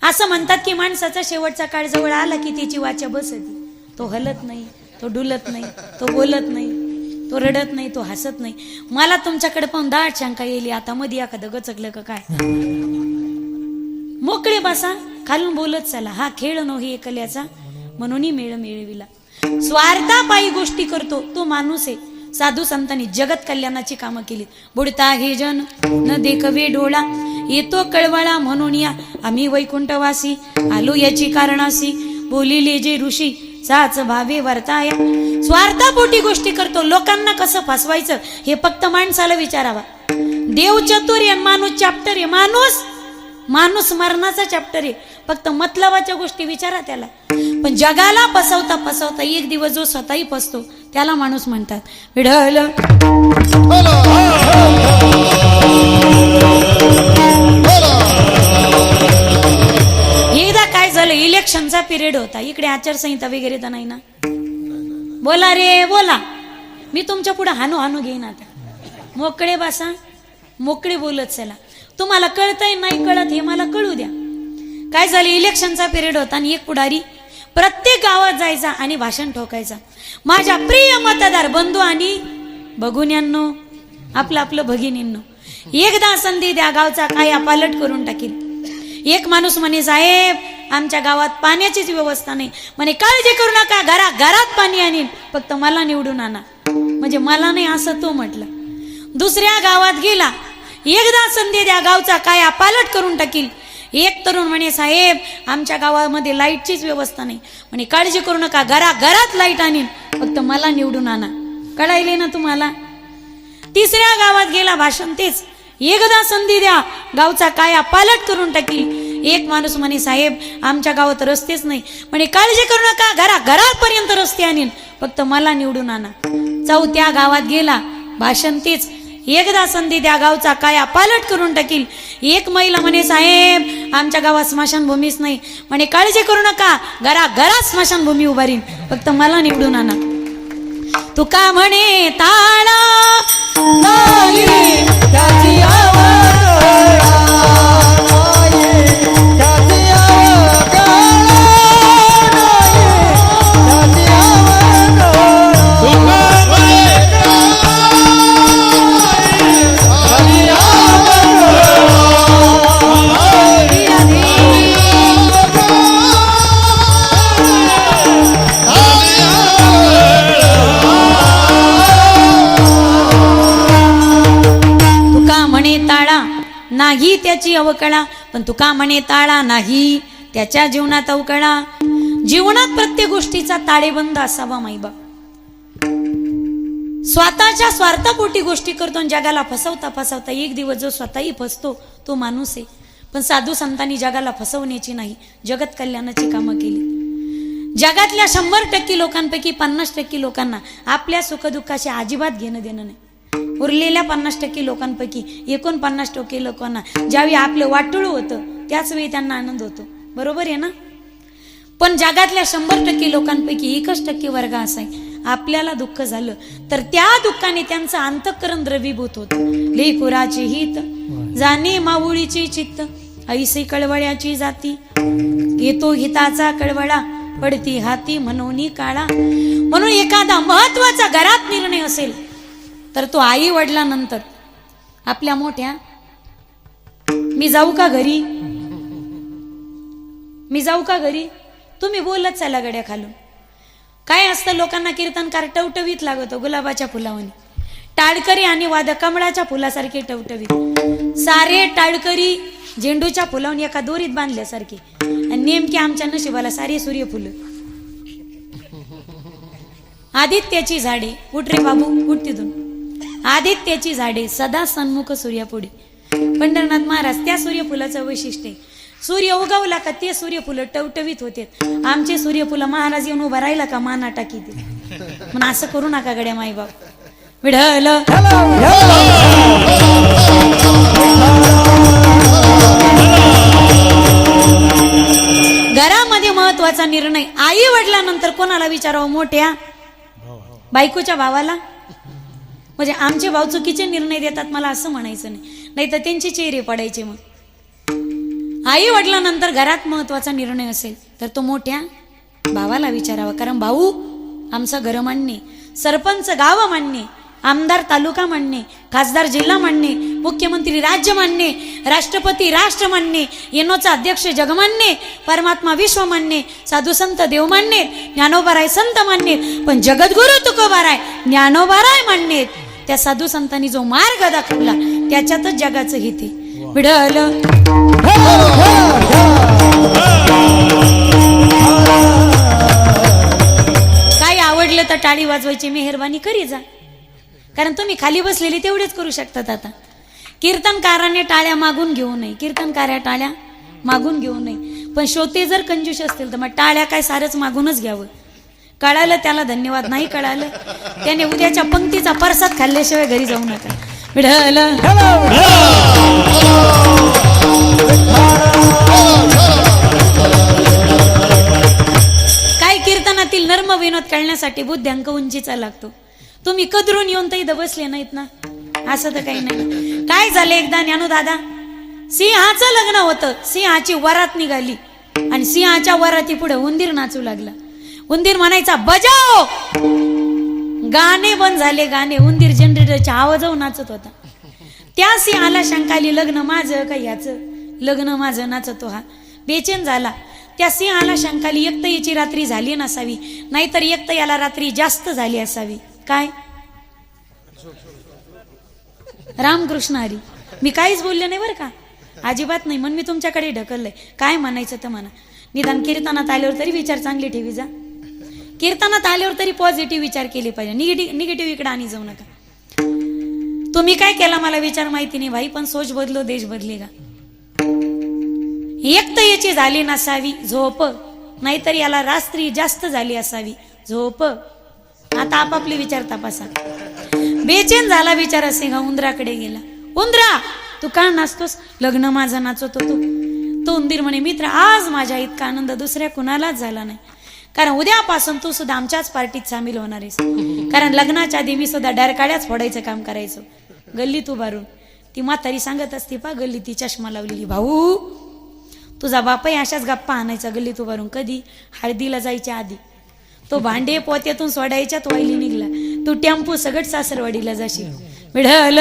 असं म्हणतात की माणसाचा शेवटचा काळ जवळ आला की त्याची वाचा बसती. तो हलत नाही, तो डुलत नाही, तो बोलत नाही, तो रडत नाही, तो हसत नाही. मला तुमच्याकडे पाहून दाट शंका येईल, आता मध्ये एखादं गचकलं का काय. मोकळे बसा, खालून बोलत चला. हा खेळ नव्हे एकल्याचा, म्हणून मेळ मिळविला. स्वार्थापायी गोष्टी करतो तो माणूस आहे. साधू संतांनी जगत कल्याणाची कामं केली. बुडता हे जन न देखवे डोळा, येतो कळवळा म्हणून या आम्ही वैकुंठवासी, आलो याची कारणासी, बोलिले जे ऋषी साच भावे वर्ताया. स्वार्थापोटी गोष्टी करतो. लोकांना कसं फसवायचं हे फक्त माणसाला विचारावा. देव चतुर आहे, माणूस चॅप्टर आहे. माणूस मरणाचा चॅप्टर आहे. फक्त मतलबाच्या गोष्टी विचारा त्याला. पण जगाला फसवता फसवता एक दिवस जो स्वतःही फसतो त्याला माणूस म्हणतात. विढल एकदा काय झालं, इलेक्शनचा पिरियड होता. इकडे आचारसंहिता वगैरे तर नाही ना. बोला रे बोला, मी तुमच्या पुढे हानू घेईन. आता मोकळे बसा, मोकळे बोलत चला. तुम्हाला कळतंय नाही कळत हे मला कळू द्या. काय झालं, इलेक्शनचा पिरियड होता आणि एक पुढारी प्रत्येक गावात जायचा आणि भाषण ठोकायचा. माझ्या प्रिय मतदार बंधू आणि भगिनींनो, आपलं भगिनींनो, एकदा संधी द्या, गावचा काया पालट करून टाकील. एक माणूस म्हणे, साहेब आमच्या गावात पाण्याचीच व्यवस्था नाही. म्हणे काळजी करू नका, घरात पाणी आणीन, फक्त मला निवडून आणा. म्हणजे मला नाही असं तो म्हटलं. दुसऱ्या गावात गेला, एकदा संधी द्या, गावचा काया पालट करून टाकील. एक तरुण म्हणे, साहेब आमच्या गावामध्ये लाईटचीच व्यवस्था नाही. म्हणे काळजी करू नका, घरात लाईट आणीन, फक्त मला निवडून आणा. कळायले ना तुम्हाला? तिसऱ्या गावात गेला, भाषण तेच. एकदा संधी द्या, गावचा काया पालट करून टाकील. एक माणूस म्हणे, साहेब आमच्या गावात रस्तेच नाही. म्हणे काळजी करू नका, घरापर्यंत रस्ते आणीन, फक्त मला निवडून आणा. चौथ्या गावात गेला, भाषण तेच. एकदा संधी द्या, गावचा काया पालट करून टाकील. एक महिला म्हणे, साहेब आमच्या गावात स्मशानभूमीच नाही. म्हणे काळजी करू नका, घरात स्मशानभूमी उभारीन, फक्त मला निवडून आणा. तुका म्हणे ताळा नाही त्याची नाही त्याची अवकळा, पण तुका म्हणे ताळा नाही त्याच्या जीवनात अवकळा. जीवनात प्रत्येक गोष्टीचा ताळेबंद असावा माईबाप. स्वतःच्या स्वार्थापोटी गोष्टी करतो आणि जगाला फसवता फसवता एक दिवस जो स्वतःही फसतो तो माणूस आहे. पण साधू संतांनी जगाला फसवण्याची नाही, जगत कल्याणाची कामं केली. जगातल्या 100% लोकांपैकी 50% लोकांना आपल्या सुखदुःखाशी अजिबात घेणं देणं नाही. उरलेल्या 50% लोकांपैकी 49% लोकांना ज्यावेळी आपलं वाटोळं होतं त्याच वेळी त्यांना आनंद होतो. बरोबर आहे ना? पण जगातल्या 100% लोकांपैकी 1% वर्ग असा आहे, आपल्याला दुःख झालं तर त्या दुःखाने त्यांचं अंतःकरण द्रवीभूत होतं. लेकुराचे हित जाणे माऊळीची चित्त, ऐसे कळवळ्याची जाती, येतो हिताचा कळवळा, पडती हाती म्हणून काळा. म्हणून एखादा महत्वाचा घरात निर्णय असेल तर तो आई वडिलांनंतर आपल्या मोठ्या, मी जाऊ का घरी, मी जाऊ का घरी, तुम्ही बोलत चला गड्या खालून. काय असतं, लोकांना कीर्तनकार टवटवीत लागतो, गुलाबाच्या फुलावानी. टाळकरी आणि वाद कमळाच्या फुलासारखे टवटवीत. सारे टाळकरी झेंडूच्या फुलावून एका दोरीत बांधल्यासारखी आणि नेमकी आमच्या नशिबाला सारी सूर्यफुलं. आदित्याची झाडे, उठ रे बाबू उठ तिथून. आदित्याची झाडे सदा सन्मुख सूर्यापुढे. पंढरनाथ महाराज त्या सूर्यफुलाचं वैशिष्ट्य आहे. सूर्य उगवला का ते सूर्यफुलं टवटवीत होते. आमचे सूर्यफुलं महाराज येऊन उभा राहिला का माना टाकी ते. म्हणून असं करू नका गड्या माईबाप. विढल घरामध्ये महत्वाचा निर्णय आई वडिलांनंतर कोणाला विचारावं? मोठ्या बायकोच्या भावाला. म्हणजे आमचे भाऊ चुकीचे निर्णय देतात मला असं म्हणायचं नाही, नाही तर त्यांचे चेहरे पडायचे. मग आई वडिलांनंतर घरात महत्वाचा निर्णय असेल तर तो मोठ्या भावाला विचारावा. कारण भाऊ आमचं घर मांडणे, सरपंच गाव मांडणे, आमदार तालुका मांडणे, खासदार जिल्हा मांडणे, मुख्यमंत्री राज्य मांडणे, राष्ट्रपती राष्ट्र मांडणे, येनोचा अध्यक्ष जग मांडणे, परमात्मा विश्व मांडणे, साधू संत देव मांडणे, ज्ञानोबाराय संत मांडणे, पण जगद्गुरु तुकोबाराय ज्ञानोबाराय मांडणे. त्या साधू संतांनी जो मार्ग दाखवला त्याच्यातच जगाचं हित आहे. विढल काय आवडलं तर टाळी वाजवायची मेहरबानी करी जा. कारण तुम्ही खाली बसलेली तेवढेच करू शकतात. आता कीर्तनकाराने टाळ्या मागून घेऊ नये, कीर्तनकार्या टाळ्या मागून घेऊ नये. पण श्रोते जर कंजूष असतील तर मग टाळ्या काय सारच मागूनच घ्यावं. कळालं त्याला धन्यवाद, नाही कळालं त्याने उद्याच्या पंक्तीचा परसाद खाल्ल्याशिवाय घरी जाऊ नका. विढल काय कीर्तनातील नर्म विनोद कळण्यासाठी बुद्ध्यांक उंचीचा लागतो. तुम्ही कदरून येऊन तर इथं बसले नाहीत ना, असं तर काही नाही. काय झालं एकदा ज्ञानू दादा, सिंहाचं लग्न होतं, सिंहाची वरात निघाली आणि सिंहाच्या वराती पुढे उंदीर नाचू लागला. उंदीर म्हणायचा बजाव, गाणे बंद झाले गाणे. उंदीर जनरेटरच्या आवाजावर नाचत होता. त्या सिंहाला शंका आली, लग्न माझं का याचं? लग्न माझं नाचतो हा. बेचैन झाला. त्या सिंहाला शंका आली, एक तर याची रात्री झाली नसावी, नाहीतर एक तर याला रात्री जास्त झाली असावी. काय रामकृष्ण हरी, मी काहीच बोलले नाही बरं का, अजिबात नाही. म्हणून मी तुमच्याकडे ढकललंय. काय म्हणायचं तर म्हणा. निदान कीर्तनात आल्यावर तरी विचार चांगले ठेवी जा. कीर्तनात आल्यावर तरी पॉझिटिव्ह विचार केले पाहिजे, निगेटिव्ह इकडे आणि जाऊ नका. तुम्ही काय केला मला विचार माहिती नाही भाई, पण सोच बदलो देश बदलेगा. एक तर याची झाली नसावी झोप, नाहीतर याला रात्री जास्त झाली असावी झोप. आता आपापले विचार तपासा. बेचैन झाला विचार असे का उंदराकडे गेला. उंदरा तू का नाचतोस? लग्न माझं नाचत होतो. तो उंदीर म्हणे, मित्र आज माझ्या इतका आनंद दुसऱ्या कुणालाच झाला नाही. कारण उद्यापासून तू सुद्धा आमच्याच पार्टीत सामील होणार आहेस. कारण लग्नाच्या आधी मी सुद्धा डरकाळ्याच फोडायचं काम करायचो गल्लीत उभारून. ती म्हातारी सांगत असते पा गल्ली, ती चष्मा लावलेली, भाऊ तुझा बापाही अशाच गप्पा आणायचा गल्लीत उभारून. कधी? हळदीला जायच्या आधी. तो भांडे पोत्यातून सोडायच्यात वाईली निघला, तू टेम्पो सगट सासरवाडीला जाशील. विढल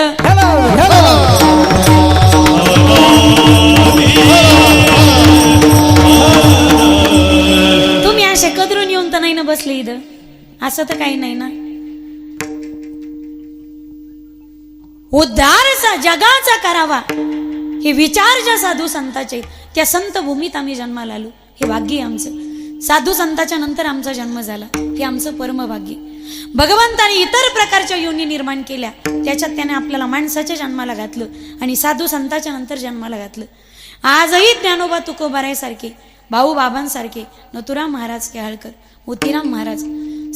तुम्ही असे कदरून येऊन तर नाही ना बसले इथं, असं तर काही नाही ना. उद्धार जगाचा करावा हे विचार ज्या साधू संताचे, त्या संत भूमीत आम्ही जन्माला आलो. हे भाग्य आमचं. साधू संताच्या नंतर आमचा जन्म झाला, हे आमचं परम भाग्य. भगवंताने इतर प्रकारच्या योनी निर्माण केल्या, त्याच्यात त्याने आपल्याला माणसाच्या जन्माला घातलं आणि साधू संताच्या नंतर जन्माला घातलं. आजही ज्ञानोबा तुकोबाराय सारखे, भाऊ बाबांसारखे, नथुराम महाराज केहाळकर, मोतीराम महाराज,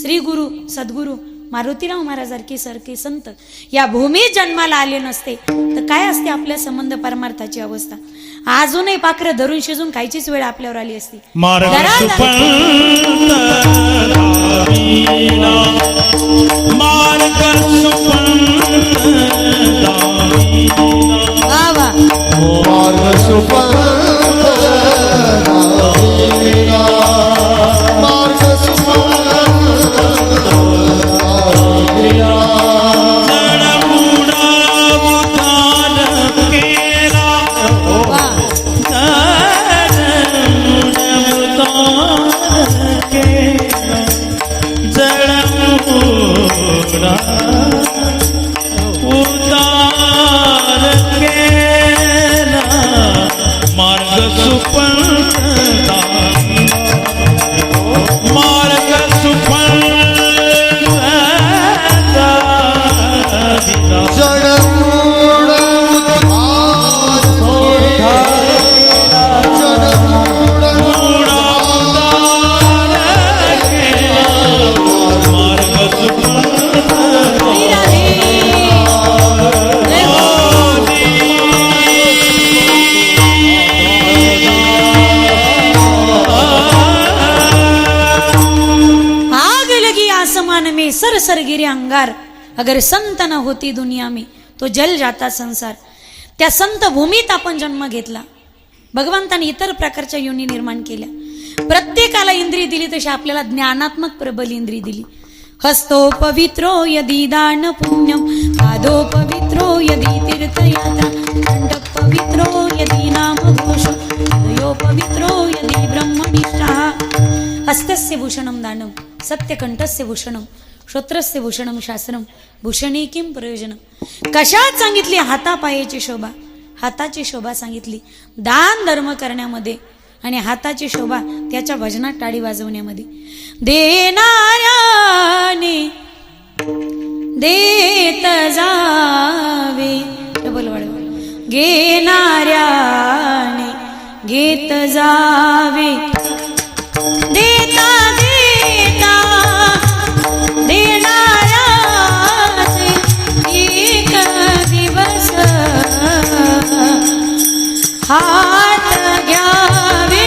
श्री गुरु सद्गुरु मारुतीराव महाराजांसारखे सारखे संत या भूमीत जन्माला आले नसते तर काय असते आपल्या संबंध परमार्थाची अवस्था. अजूनही पाखरं धरून शिजून खायचीच वेळ आपल्यावर आली असती. उतार केला सुपंता मार्ग सुपंता जडमूळ में सर सर गिरे अंगार, अगर संत न होती दुनिया में तो जल जाता संसार. त्या संत भूमीत आपण जन्म घेतला. भगवंताने इतर प्रकारच्या योनी निर्माण केल्या. प्रत्येकाला इंद्रिय दिली तशी आपल्याला ज्ञानात्मक प्रबल इंद्रिय दिली. हस्तो पवित्रो यदि दान पुण्यम, पादो पवित्रो यदि तीर्थयात्रा, कंठ पवित्रो यदि नाम घोष, हृदयो पवित्रो यदि ब्रह्मनिष्ठा. हस्तस्य भूषणम दानम, सत्यकंठस्य भूषणम, श्रोत्रस्य भूषणम शास्त्रम, भूषणे किम प्रयोजनम. कशात सांगितली? हातापायाची शोभा. हाताची शोभा सांगितली दान धर्म करण्यामध्ये आणि हाताची शोभा त्याच्या भजनात टाळी वाजवण्यामध्ये. देणाऱ्याने देत जावे, डबल वाढवा, घेणाऱ्याने घेत जावे, देता देता देणाऱ्याचे एक दिवस हात घ्यावे,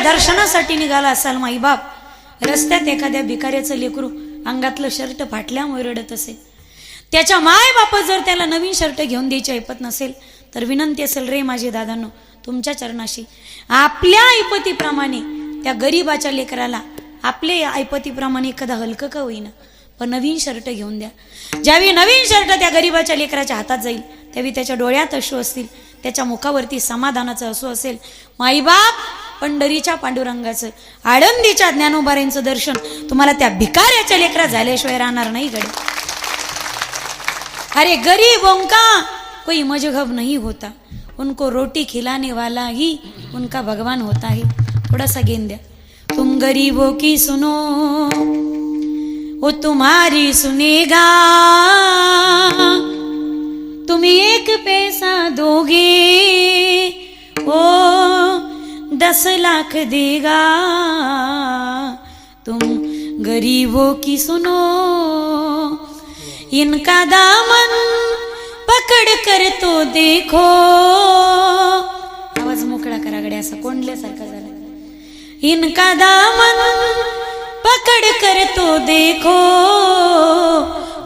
दर्शनासाठी निघाला असाल माईबाप, रस्त्यात एखाद्या भिकाऱ्याचं लेकरू अंगातलं शर्ट फाटल्यामुळे रडत असेल, त्याच्या माय बाप जर त्याला नवीन शर्ट घेऊन द्यायची ऐपत नसेल तर विनंती असेल, रे माझे दादांनो तुमच्या चरणाशी आपल्या ऐपतीप्रमाणे त्या गरीबाच्या लेकराला आपल्या ऐपतीप्रमाणे एखादा हलकं का होईना पण नवीन शर्ट घेऊन द्या. ज्यावेळी नवीन शर्ट त्या गरीबाच्या लेकराच्या हातात जाईल त्यावेळी त्याच्या डोळ्यात अश्रू असतील, त्याच्या मुखावरती समाधानाचं असू असेल. माईबाप पंढरीच्या पांडुरंगाचं, आळंदीच्या ज्ञानोबारांचं दर्शन तुम्हाला त्या भिकाऱ्याच्या लेकरा झाल्याशिवाय राहणार नाही गडे. अरे गरीबों का कोई मजहब नहीं होता, उनको रोटी खिलाने वाला ही उनका भगवान होता है. थोडासा गेन द्या. तुम गरीबों की सुनो वो तुम्हारी सुनेगा, तुम एक पैसा दोगे ओ 10 लाख देगा. तुम गरीबों की सुनो इनका दामन पकड़ कर तो देखो. आवाज मोकळा करा गड्या, असं कोंडल्यासारखा झाला. इनका दामन पकड़ कर तो देखो,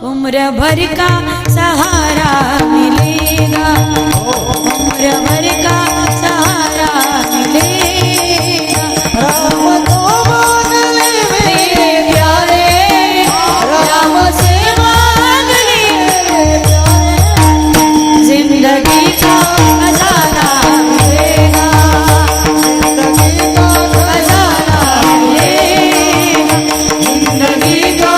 उम्र भर का सहारा मिलेगा, उम्र भर का सहारा मिलेगा. राम तो मांगले मेरे प्यारे, राम से मांगले मेरे प्यारे, जिंदगी का खजाना मिलेगा, जिंदगी का खजाना मिलेगा, जिंदगी का.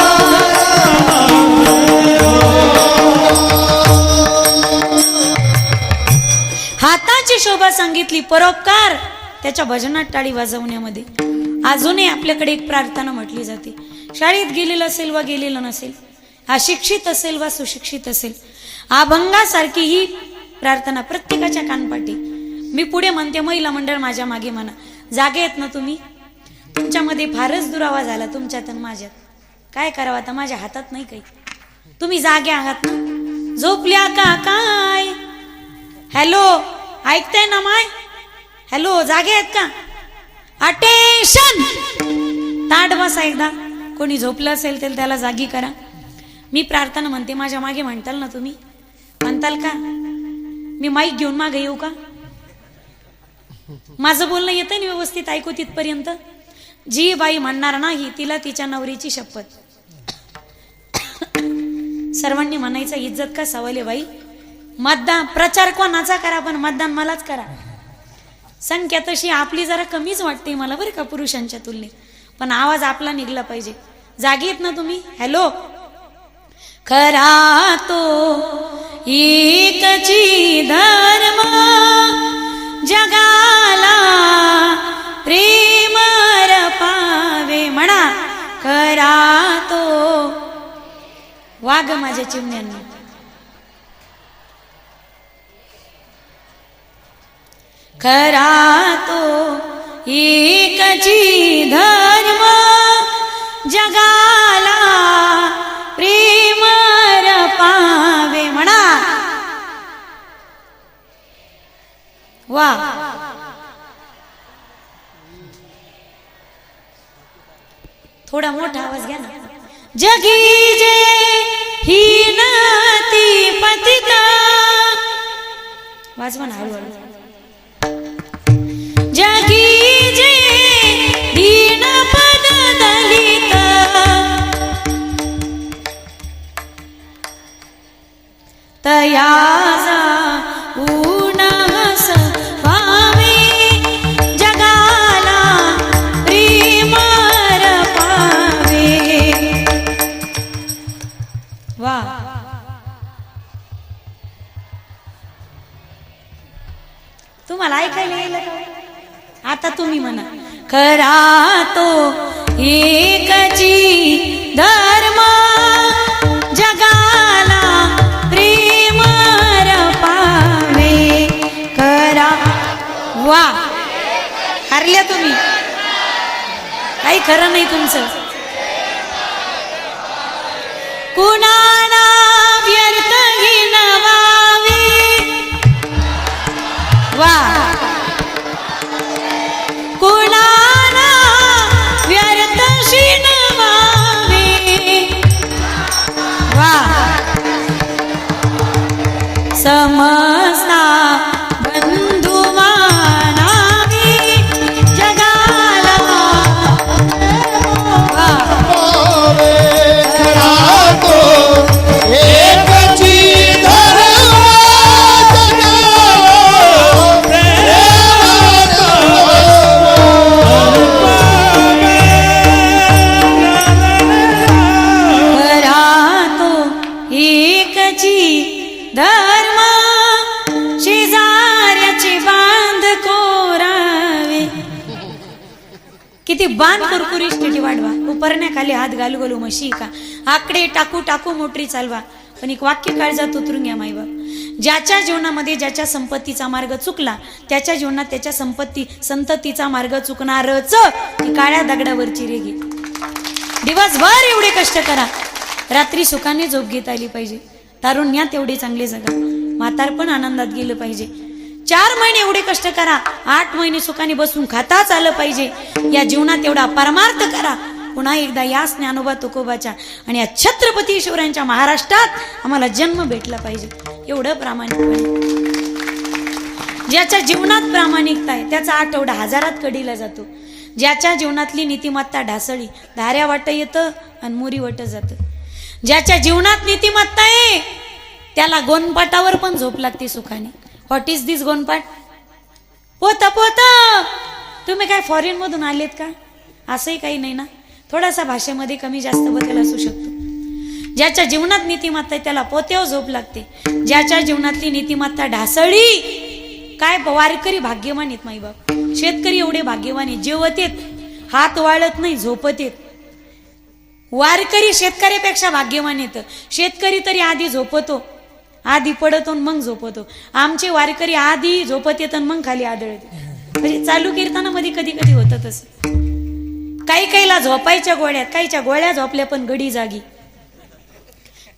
हाताची शोभा सांगितली, परोपकार त्याच्या भजनात टाळी वाजवण्यामध्ये. अजूनही आपल्याकडे एक प्रार्थना म्हटली जाते. शाळेत गेलेलं असेल वा गेलेलं नसेल, अशिक्षित असेल वा सुशिक्षित असेल, अभंगासारखी ही प्रार्थना प्रत्येकाच्या कानपाठी. मी पुढे म्हणते, महिला मंडळ माझ्या मागे म्हणा. जागे आहेत ना तुम्ही? तुमच्यामध्ये फारच दुरावा झाला तुमच्यात आणि माझ्यात. काय करावं आता, माझ्या हातात नाही काही. तुम्ही जागे आहात ना? झोपल्या का काय? हॅलो, ऐकताय ना माय? हॅलो, जागे आहेत का? अटेन्शन, ताट बसा एकदा. कोणी झोपलं असेल तर त्याला जागी करा. मी प्रार्थना म्हणते, माझ्या मागे म्हणताल ना तुम्ही? म्हणताल का? मी माईक घेऊन मागे येऊ का? माझं बोलणं येतं ना व्यवस्थित ऐकू तिथपर्यंत? जी बाई म्हणणार नाही तिला तिच्या नवरीची शपथ. सर्वांनी म्हणायचं इज्जत का सवाले बाई. मतदान प्रचार कोणाचा करा पण मतदान मलाच करा. संख्या तशी आपली जरा कमीच वाटते मला बरं का पुरुषांच्या तुलनेत, पण आवाज आपला निघला पाहिजे. जागी येत ना तुम्ही? हॅलो. खरा तो एकची धर्म जगाला प्रेम पावे म्हणा. खरा तो वाघ माझ्या चिमण्यांनी. खरा तो एकची धर्म जगाला प्रेम पावे म्हणा. वा. थोडा मोठा आवाज घ्या ना. जगी जे हीनती पतिता. वाजवा ना हळूहळू. जगी जे दीन पद दलित तयाजा उन्हास पावे जगाला प्रेम पावे. वा. तुम्हाला ऐकायला येईल का? आता तुम्ही म्हणा. खरा तो एकची धर्म जगाला प्रेम पावे. खरा. वा. हरल्या तुम्ही. काही खरं नाही तुमचं. कुणाला व्यर्थ गिनवावे. वा. कुणाला व्यर्थ शिनवावे. वा. समस्ता बंधू मानावे जगाला. वा. धर्म शेजाऱ्याचे बांध कोरावे. किती बांध कुरकुरी स्थिती वाढवा. उपरण्याखाली हात घालू घालू म्हशी का. आकडे टाकू टाकू मोटरी चालवा. पण एक वाक्य काळजात उतरून घ्या माईबाप. ज्याच्या जीवनामध्ये ज्याच्या संपत्तीचा मार्ग चुकला त्याच्या जीवनात त्याच्या संततीचा मार्ग चुकणारच. ती काळ्या दगडावरची रेघी. दिवसभर एवढे कष्ट करा, रात्री सुखाने झोप घेता आली पाहिजे. तारुण्यात एवढे चांगले जगा, म्हातारपण आनंदात गेलं पाहिजे. 4 महिने एवढे कष्ट करा, 8 महिने सुखाने बसून खाताच आलं पाहिजे. या जीवनात एवढा परमार्थ करा. पुन्हा एकदा या ज्ञानोबा तुकोबाच्या आणि या छत्रपती शिवरायांच्या महाराष्ट्रात आम्हाला जन्म भेटला पाहिजे. एवढं प्रामाणिकपणे. ज्याच्या जीवनात प्रामाणिकता आहे त्याचा आठवडा हजारात कडीला जातो. ज्याच्या जीवनातली नीतिमत्ता ढासळी, धाऱ्या वाट येतं आणि मोरी वाट जातं. ज्याच्या जीवनात नीतिमत्ता आहे त्याला गोनपाटावर पण झोप लागते सुखाने. व्हॉट इज दिस गोनपाट? पोत पोत. तुम्ही काय फॉरेन मधून आलेत का? असंही काही नाही ना. थोडासा भाषेमध्ये कमी जास्त बदल असू शकतो. ज्याच्या जीवनात नीतिमत्ता आहे त्याला पोत्यावर झोप लागते. ज्याच्या जीवनातली नीतिमत्ता ढासळी, काय वारकरी भाग्यवान आहेत माईबाप. शेतकरी एवढे भाग्यवान आहेत, जेवत येत, हात वाळत नाही, झोपत येत. वारकरी शेतकऱ्यापेक्षा भाग्यवान येत. शेतकरी तरी आधी झोपतो, आधी पडतो मग झोपतो. आमचे वारकरी आधी झोपत येत मग खाली आदळत. म्हणजे चालू कीर्तनामध्ये कधी कधी होतं तसं. काही काहीला झोपायच्या गोळ्यात, काहीच्या गोळ्या झोपल्या पण गडी जागी.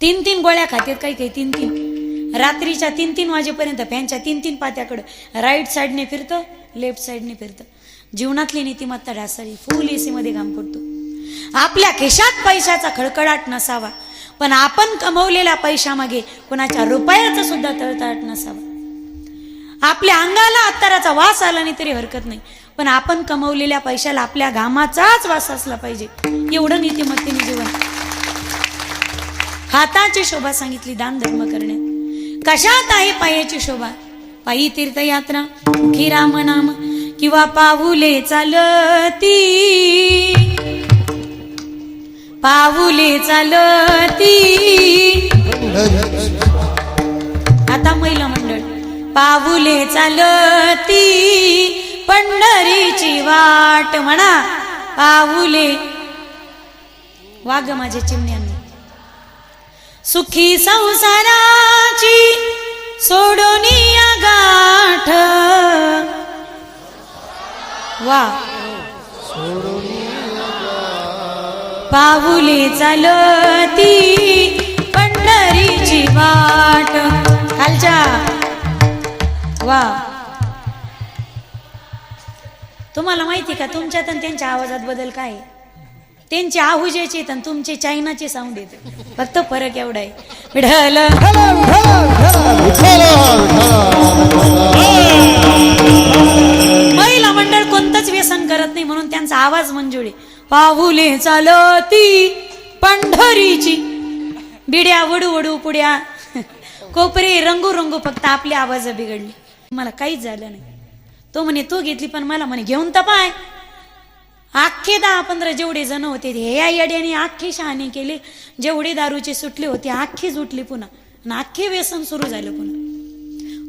3-3 गोळ्या खात्यात, काही काही 3-3. रात्रीच्या 3-3 वाजेपर्यंत फॅनच्या 3-3 पात्याकडं राईट साईडने फिरतं, लेफ्ट साईडने फिरतं. जीवनातली नीतिमत्ता ढासळी. फुल एसी मध्ये घाम पडतो. आपल्या खिशात पैशाचा खळखळाट नसावा, पण आपण कमवलेल्या पैशामागे कोणाच्या रुपयाचा सुद्धा तळतळाट नसावा. आपल्या अंगाला अत्तराचा वास आला नाही तरी हरकत नाही, पण आपण कमवलेल्या पैशाला आपल्या घामाचाच वास असला पाहिजे. एवढं नीतिमत्तेने जीवन. हाताची शोभा सांगितली दान धर्म करण्यात. कशात आहे पायाची शोभा? पायी तीर्थयात्रा, मुखी राम नाम, किंवा पाऊले चालती, पाऊले चालती. आता महिला मंडळ. पाऊले चालती पंढरीची वाट म्हणा. पाऊले वाग माझ्या चिमण्यांनी. सुखी संसाराची सोडून या गाठ. वा. पाऊले चालती पंढरीची वाट. खालच्या. वा. तुम्हाला माहिती का तुमच्यात आणि त्यांच्या आवाजात बदल काय? त्यांचे आहुजेचे आणि तुमचे चायनाचे साऊंड येते, फक्त फरक एवढा आहे. विठ्ठल महिला मंडळ कोणतंच व्यसन करत नाही म्हणून त्यांचा आवाज मंजुळे. पाऊले चालती पंढरीची. बिड्या वडू वडू पुड्या कोपरे रंगू रंगू, फक्त आपली आवाज बिघडली. मला काहीच झालं नाही. तो म्हणे तू घेतली, पण मला म्हणे घेऊन तर पाय. अख्खे 10-15 जेवढे जण होते हे या येड्याने अख्खे शहाणे केले. जेवढे दारूचे सुटले होते अख्खे सुटले पुन्हा, आणि अख्खे व्यसन सुरू झालं पुन्हा.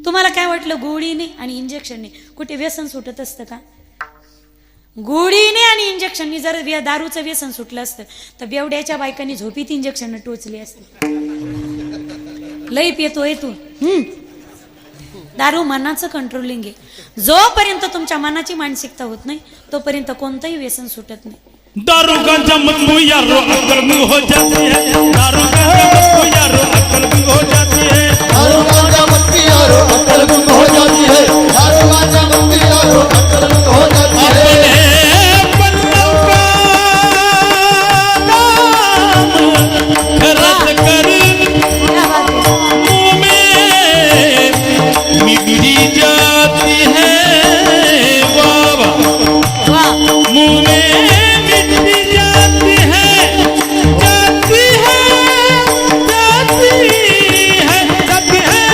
तुम्हाला काय वाटलं गोळीने आणि इंजेक्शनने कुठे व्यसन सुटत असतं का? गोळीने आणि इंजेक्शनने जर दारूचं व्यसन सुटलं असतं तर बेवड्याच्या बायकांनी झोपीत इंजेक्शन टोचली असते. लई पितोय तू. दारू मनाचं कंट्रोलिंग आहे. जोपर्यंत तुमच्या मनाची मानसिकता होत नाही तोपर्यंत कोणतंही व्यसन सुटत नाही. दारू गांजा मत यारो अक्ल गुम हो जाती है. दारू गांजा मत यारो अक्ल गुम हो जाती है. दारू गांजा मत यारो अक्ल गुम हो जाती है. दारू गांजा मत यारो अक्ल गुम हो जाती है. खरच कर मुंह में मिटी जाती है. बाबा मुंह में मिटी जाती है, जाती है, जाती है, जाती है.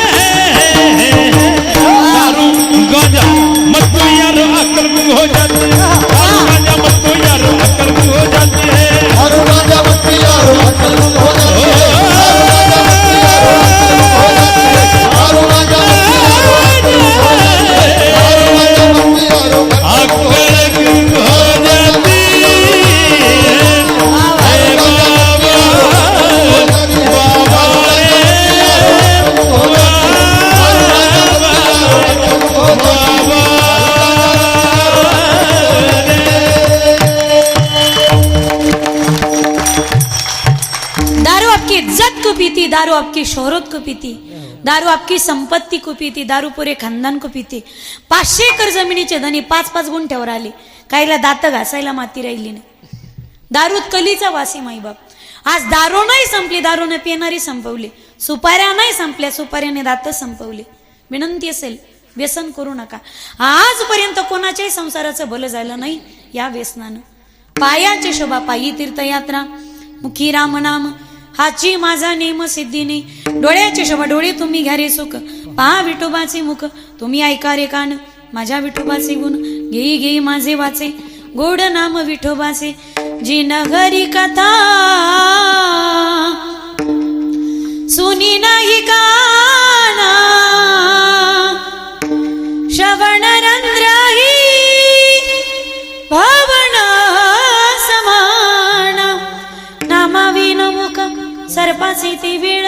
दारू गांजा मत यारो अक्ल गुम हो जाती है. दारू गांजा मत यारो अक्ल गुम हो जाती है. दारू गांजा मत यारो अक्ल गुम हो जाती है. दारू गांजा मत यारो अक्ल गुम हो जाती है. दारू गांजा मत यारो अक्ल गुम हो जाती है. दारू आपकी इज्जत को पीती, दारू आपकी शोहरत को पीती, दारू आपकी संपत्ती को पीती, दारू पुरे खानदान को पीती. 500 एकर जमिनीचे धनी 5-5 गुंठ्यावर आले, काहीला दात घासायला माती राहिली नाही. दारूत कलीचा वासी माईबाप. आज दारू नाही संपली, दारूने पिणारी संपवली. सुपाऱ्या नाही संपल्या, सुपाऱ्याने दात संपवले. विनंती असेल व्यसन करू नका. आजपर्यंत कोणाच्याही संसाराचं भलं झालं नाही या व्यसनानं. पायाची शोभा, पायी तीर्थयात्रा, मुखी राम नाम, हाची माझा नेम सिद्धीने. डोळ्याची शोभा, डोळे तुम्ही घ्या रे सुख, पहा विठोबाचे मुख, तुम्ही ऐका रे कान, माझ्या विठोबाचे गुण, घेई घेई माझे वाचे, गोड नाम विठोबाचे. जी नगरी कथा सुनी नाही काना, श्रवण रंध्रही भावना समाना. नामाविन मुख सर्पाचे ते वेळ,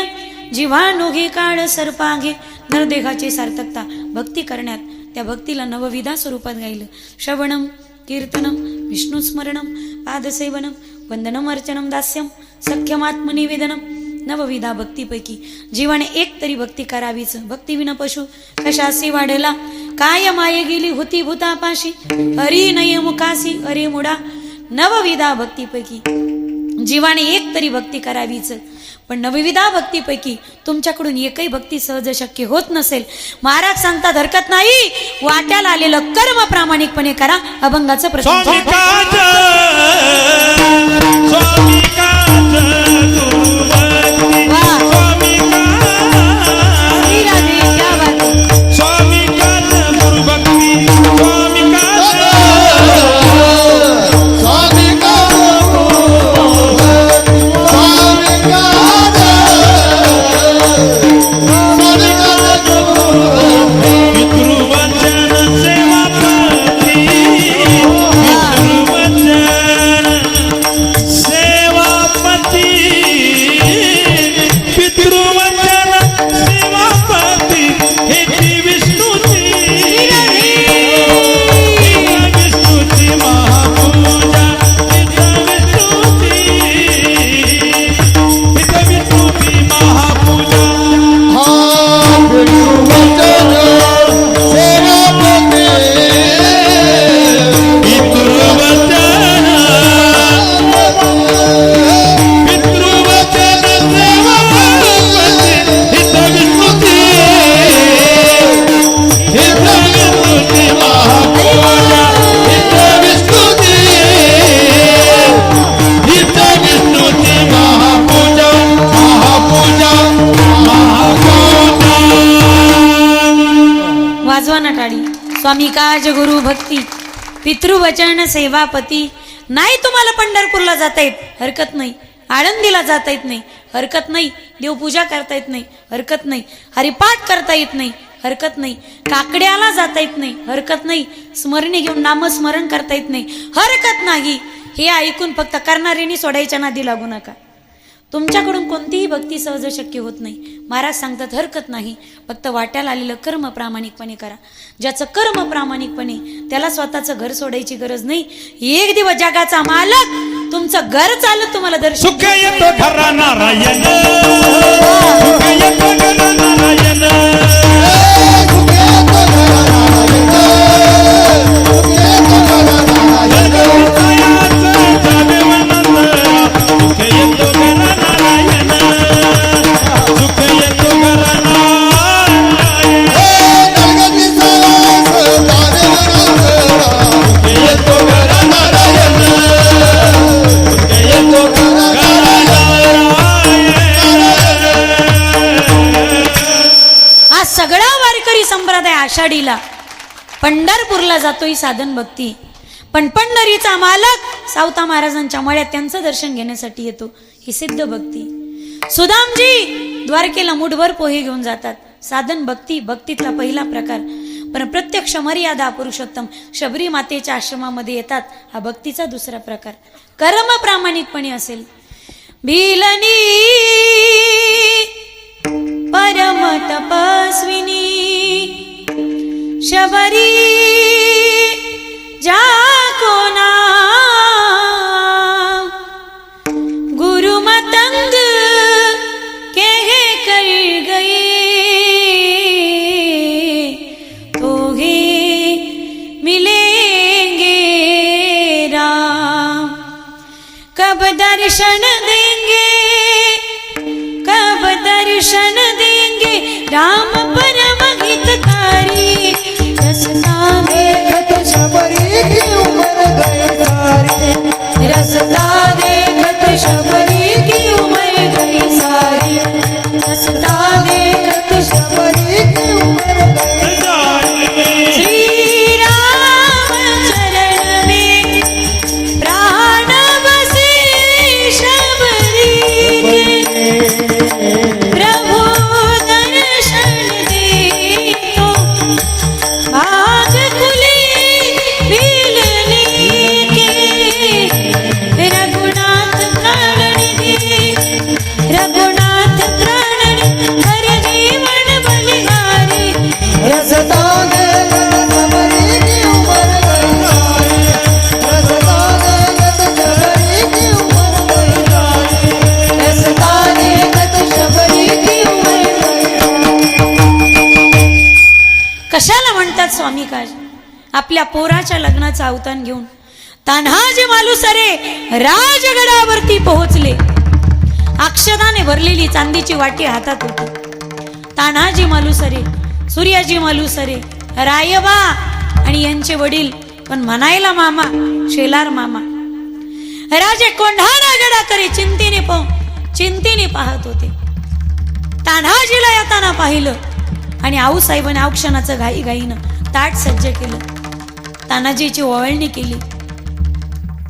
जीवाणुघे काळ सर्पाघे. नरदेहाची सार्थकता भक्ती करण्यात, त्या भक्तीला नवविधा स्वरूपात गायलं. श्रवणम, कीर्तनम, विष्णुस्मरणम, पादसेवनम, वंदनम, अर्चनम, दास्यम, सख्यमात्मनिवेदनम. नवविधा भक्तीपैकी जीवाने एक तरी भक्ती करावीच. भक्ती विना पशु कशासी वाढला, काय माये गेली होती भूतापाशी, हरी नये मुखासी अरे मुडा. नवविधा भक्तीपैकी जीवाने एक तरी भक्ती करावीच, पण नवविधा भक्तीपैकी तुमच्याकडून एकही भक्ती सहज शक्य होत नसेल, महाराज सांगतात हरकत नाही, वाट्याला आलेलं कर्म प्रामाणिकपणे करा. अभंगाचं प्रश्न स्वामी काज स्वामी काज गुरुभक्ती स्वामी काज स्वामी काज गुरुभक्ती स्वामी काज स्वामी का पितृवचन सेवापती पितृवचन सेवापती पितृवचन सेवापती हेची विष्णूची विष्णूची महापूजा विष्णूची महापूजा वाजवाना टाळी. स्वामी काज गुरु भक्ती पितृवचन सेवापती. नाही तुम्हाला पंढरपूरला जाता येत, हरकत नाही. आळंदीला जाता येत नाही, हरकत नाही. देवपूजा करता येत नाही, हरकत नाही. हरिपाठ करता येत नाही, हरकत नाही. काकड्याला जाता येत नाही, हरकत नाही. स्मरणे घेऊन नामस्मरण करता येत नाही, हरकत नाही. हे ऐकून फक्त करणाऱ्यांनी सोडायच्या नादी लागू नका. तुमच्याकडून कोणतीही भक्ती सहज शक्य होत नाही. महाराज सांगतात हरकत नाही, फक्त वाट्याला आलेलं कर्म प्रामाणिकपणे करा. ज्याचं कर्म प्रामाणिकपणे, त्याला स्वतःचं घर सोडायची गरज नाही. एक दिवस जगाचा मालक तुमचं घर चालत तुम्हाला दर्शन सुख येतो घरा नारायण सुख येतो घरा नारायण सगळा वारकरी संप्रदाय आषाढीला पंढरपूरला जातोय साधन भक्ती. पण पंढरीचा मालक सावता महाराजांच्या मळ्यात त्यांचं दर्शन घेण्यासाठी येतो, ही सिद्ध भक्ती. सुदामजी द्वारकेला मुठभर पोहे घेऊन जातात. साधन भक्ती, भक्तीतला पहिला प्रकार. पण प्रत्यक्ष मर्यादा पुरुषोत्तम शबरी मातेच्या आश्रमामध्ये येतात, हा भक्तीचा दुसरा प्रकार. कर्म प्रामाणिकपणे असेल. भिलनी परम तपस्विनी शबरी जाको नाम गुरु मतंग कह कर गए तो ही मिलेंगे राम. कब दर्शन देंगे, कब दर्शन देंगे राम परम हितकारी. रसता देखत शबरी की उम्र गई सारी, रसता देखत शबरी की उम्र गई सारी, रसता देखत शबरी की उम्र गई सारी. श्री राम चरण में प्राण बसे शबरी के, प्रभु दर्शन दे तो भाग खुले मिलने के. रघुनाथ प्राणन दे, रघुनाथ प्राणन हर जीवन बलिहारी. रसता देखत शबरी की उम्र गई सारी, रसता देखत शबरी की उम्र गई सारी, रसता देखत शबरी की उम्र गई सारी. कशाला म्हणतात स्वामी काज? आपल्या पोराच्या लग्नाचं अवतान घेऊन तान्हाजी मालुसरे राजगडावरती पोहोचले. अक्षदाने भरलेली चांदीची वाटी हातात होती. तान्हाजी मालुसरे, सूर्याजी मालुसरे, रायबा आणि यांचे वडील पण म्हणायला मामा, शेलार मामा, राजे कोंढाणा गडाकडे चिंतेने पाहत होते. तान्हाजीला येताना पाहिलं आणि आऊसाहेबांनी औक्षणाचं घाईघाईनं ताट सज्ज केलं. तानाजीची ओवाळणी केली.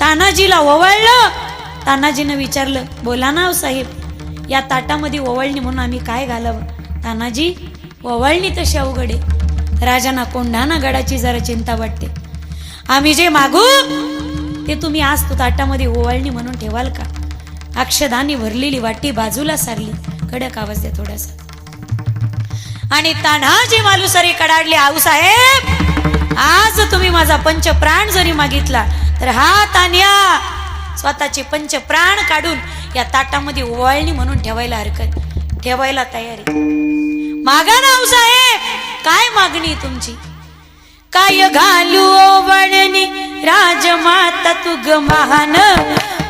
तानाजीला ओवाळलं. तानाजीनं विचारलं, बोला ना साहेब, या ताटामध्ये ओवाळणी म्हणून आम्ही काय घालावं? तानाजी, ओवाळणी तशी अवघडे. राजांना कोंढाणा गडाची जरा चिंता वाटते. आम्ही जे मागू ते तुम्ही आज तो ताटामध्ये ओवाळणी म्हणून ठेवाल का? अक्षदानी भरलेली वाटी बाजूला सारली. कडक आवाज द्या थोडासा. आणि तान्हाजी मालुसरे कडाडले, आऊसाहेब, आज तुम्ही माझा पंचप्राण जरी मागितला तर हा तान्या स्वतःचे पंचप्राण काढून या ताटामध्ये ओवाळणी म्हणून ठेवायला तयारी. मागा ना आऊसाहेब, काय मागणी तुमची? काय घालू ओवाळणी राजमाता तू ग महान,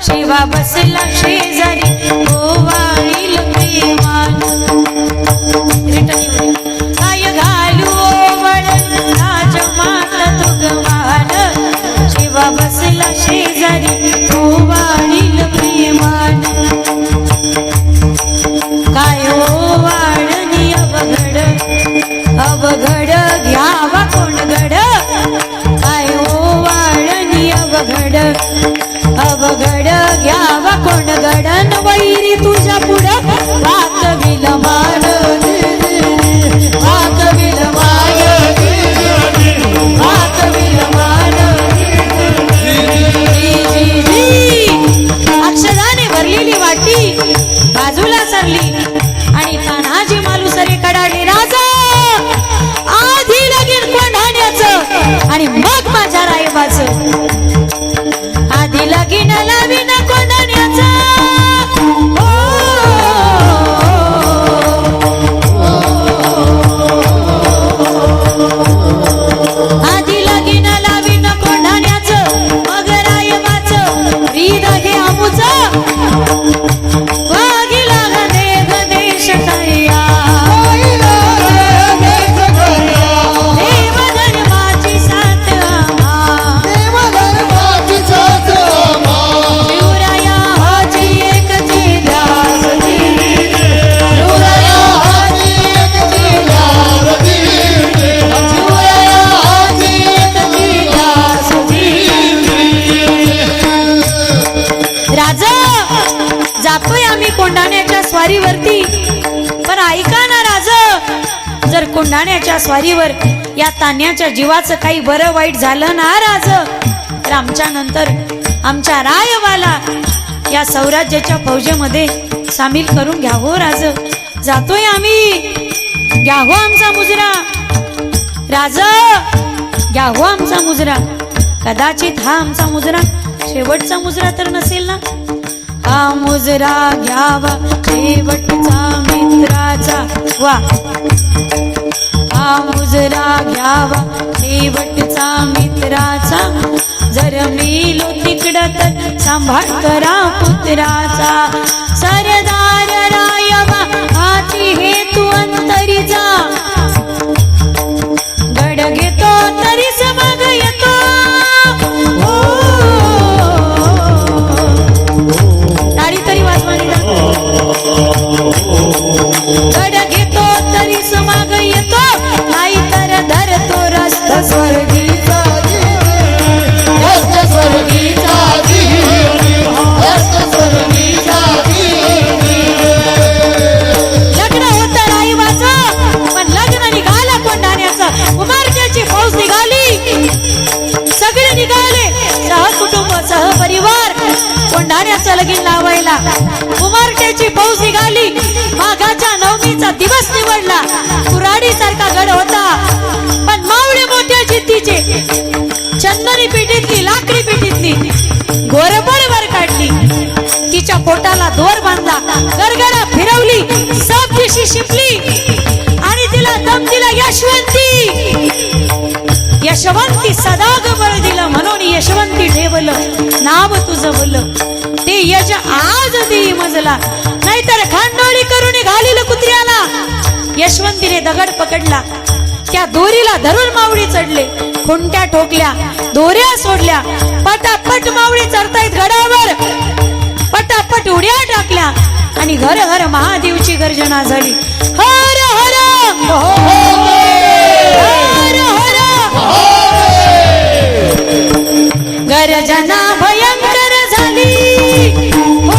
शिवा बसला शेजारी ओवाळील प्रेमान. काय घालू ओवाळणी राजमाता तू ग महान, शिवा बसला शेजारी ओवाळील प्रेमान. काय ओवाळणी अवघड अवघड घ्यावा कोण गड, काय ओवाळणी अवघड अवघड घ्यावा कोण गडन, वैरी तुझ्या पुढं वाकविल मान, वाकविल मान, वाकविल मान. अक्षदाने भरलेली वाटी बाजूला सरली आणि तान्हाजी मालुसरे कडाडले, राजा आधी लगीन कोंढाण्याचं आणि मग माझ्या रायबाचं. आधी लगीन लावीन कोंढाण्याचं, आधी लगीन लावीन कोंढाण्याचं, मग रायबाचं रीद घे आमूचं. वागिला देव देश करिया, देव धर्माची साथ आम्हा, शिवराया हाची एकची ध्यास दी, शिवराया हाची एकची ध्यास दी, शिवराया हाची एकची ध्यास दी. राजा, जातोय आम्ही कोंढाण्याच्या स्वारीवरती, पण ऐका ना राज, जर कोंढाण्याच्या स्वारीवर या तान्याच्या जीवाचं काही बरं वाईट झालं ना राज, तर आमच्या नंतर आमच्या रायवाला या सौराज्याच्या फौजेमध्ये सामील करून घ्या हो राज. जातोय आम्ही, घ्या हो आमचा मुजरा. राज, घ्या हो आमचा मुजरा. कदाचित हा आमचा मुजरा शेवटचा मुजरा तर नसेल ना. हा मुजरा घ्यावा शेवटचा मित्राचा, वा. हा मुजरा घ्यावा शेवटचा मित्राचा, जर मेलो तिकडं तर सांभाळ करा पुत्राचा. सरदार रायबा हाची हेतू अंतरी जा, गड घेतो तरी समग येतो. टाळी तरी वाजवानी गड घेतो तरी समाग येतो, नाही तर धरतो रस्त स्वर्गीचा, रस्त स्वर्गीचा, रस्त स्वर्गीचा. लग्न होतं राईबाचं, पण लग्न निघाला कोंढाण्याचं. उमारक्याची फौज निघाली, सगळे निघाले सहकुटुंब सहपरिवार कोंढाण्याचं लगीन लावायला. उमारट्याची फौज निघाली. माघाच्या नवमीचा दिवस निवडला. कुऱ्हाडी सारखा गड होता, पण मावळे मोठ्या जिद्दीचे. चंदनी पेटीतली लाकडी पेटीतली घोरबड वर काढली, तिच्या पोटाला दोर बांधला, गरगडा फिरवली, सब दिशी शिपली आणि तिला दम दिला यशवंती. यशवंती सदाग बळ दिलं म्हणून यशवंती ठेवलं. ते यश आज देई मजला, नाहीतर खांडोळी करून घालील कुत्र्याला. यशवंतीने दगड पकडला, त्या दोरीला धरून मावळी चढले, खुंट्या ठोकल्या, दोऱ्या सोडल्या, पटापट मावळी चढतायत गडावर, पटापट उड्या टाकल्या आणि घर हर महादेवची गर्जना झाली. हर हर हर हर गर्जना भयंकर झाली. हो,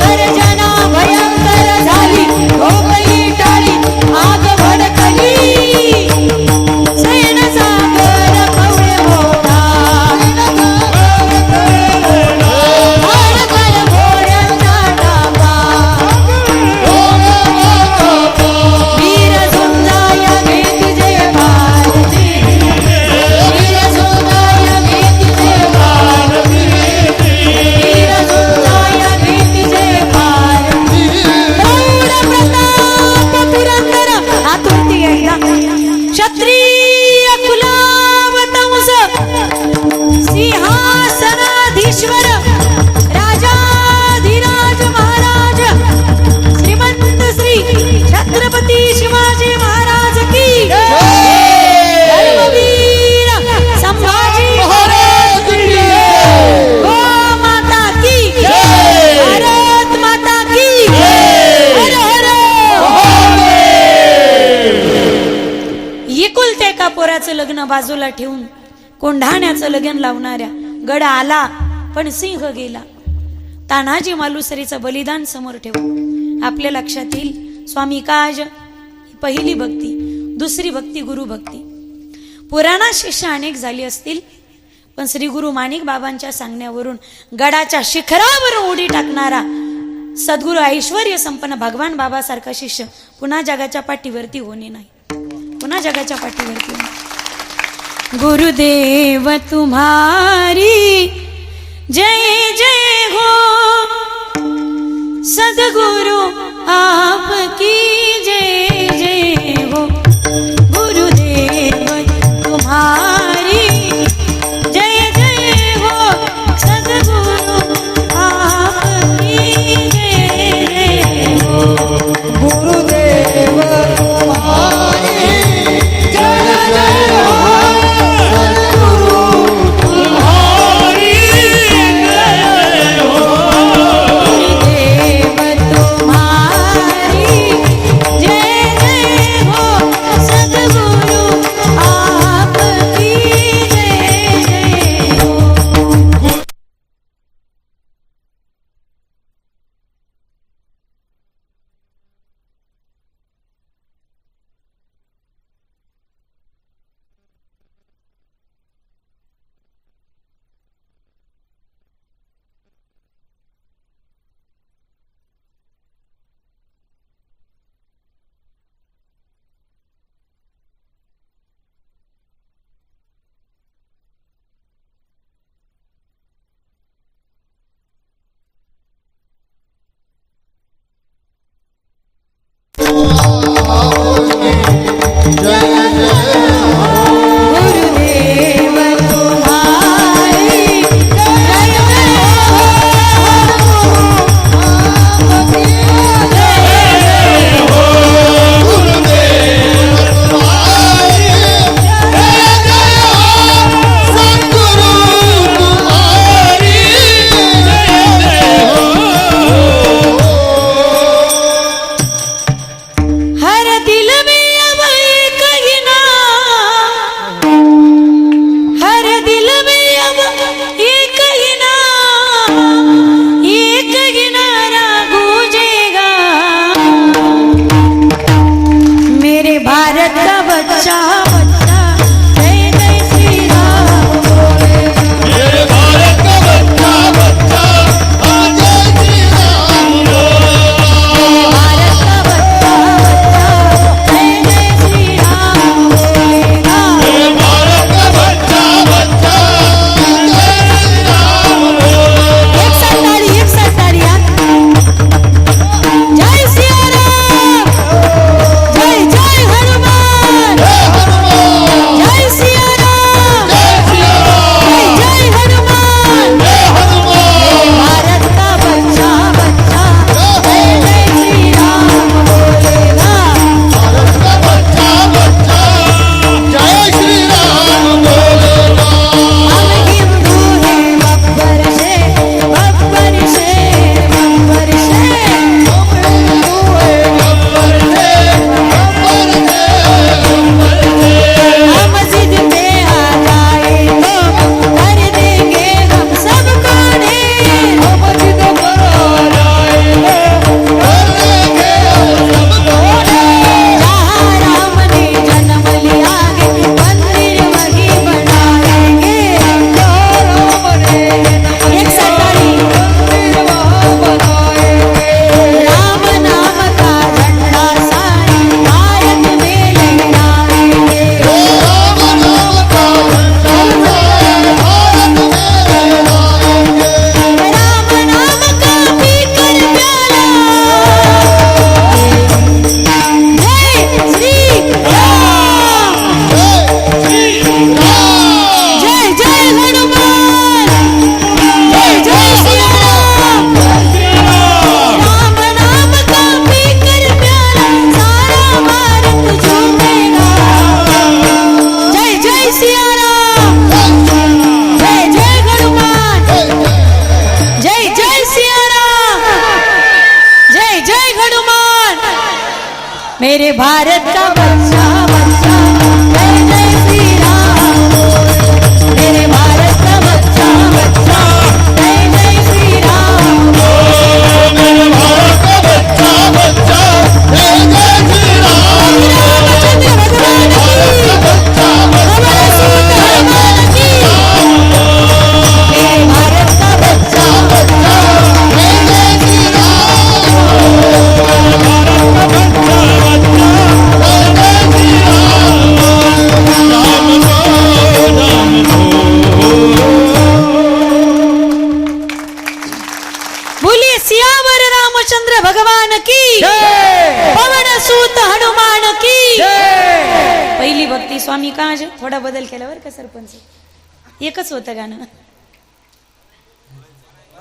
गर्जना भयंकर झाली, भोकली टाळी आग भडकली. सैन सागर कवळे मोठा, हडकल घोड्यांचा टाका. वीर झुंजाया घेत जय भारती, वीर झुंजाया घेत जय भारती, वीर झुंजाया घेत जय भारती. प्रौढ प्रताप पुरंदर आतुरती एकदा, क्षत्रिय कुलावतंस सिंहासनाधीश्वर राजाधिराज महाराज श्रीमंत श्री छत्रपती शिवाजी महाराज की धर्मवीर संभाजी महाराज की गो माता की, भारत माता की. हर हर एकुलते एका पोराचं लग्न बाजूला ठेवून कोंढाण्याचं लग्न लावणाऱ्या गड आला, पण सिंह गेला. तानाजी मालुसरीचं बलिदान समोर ठेवून आपल्या लक्षात येईल स्वामी काज ही पहिली भक्ती, दुसरी भक्ती गुरु भक्ती. पुराणात शिष्य अनेक झाली असतील, पण श्री गुरु माणिक बाबांच्या सांगण्यावरून गडाच्या शिखरावर उडी टाकणारा सद्गुरु ऐश्वर्य संपन्न भगवान बाबासारखा शिष्य पुन्हा जगाच्या पाठीवरती होणे नाही, पुन्हा जगाच्या पाठीवरती होणे. गुरुदेव तुम्हारी जय जय हो, सद्गुरु आपकी जय जय हो. गुरुदेव तुम्हारी जय जय हो, सद्गुरु आपकी जय जय हो. गुरुदेव तुम्हारी जय जय हो, सद्गुरु तुम्हारी जय हो. गुरुदेव तुम्हारी मेरे भारत का बच्चा बच्चा जय जय श्री राम बोल। मेरे भारत का बच्चा बच्चा जय जय श्री राम बोल। मेरे भारत का बच्चा बच्चा जय जय श्री राम रामचंद्र भगवान की बच्चा हमारे सीता हनुमान की मेरे भारत का बच्चा बच्चा जय जय श्री राम बोलिए सियावर रामचंद्र भगवान की पवन सूत हनुमान की पहिली भक्ती स्वामी काज थोडा बदल केला बरं का सरपंच एकच होतं गाणं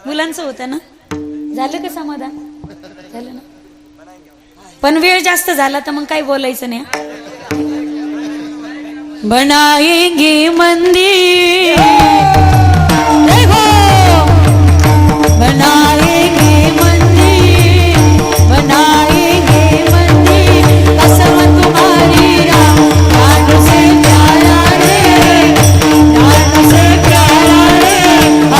मुलांचं होतं ना झालं का समाधान झालं ना पण वेळ जास्त झाला तर मग काही बोलायचं नाही बनाएंगे मंदिर देखो बनाएंगे मंदिर बनाएंगे मंदिर कसम तुम्हारी राम जान से प्यारा रे जान से प्यारा रे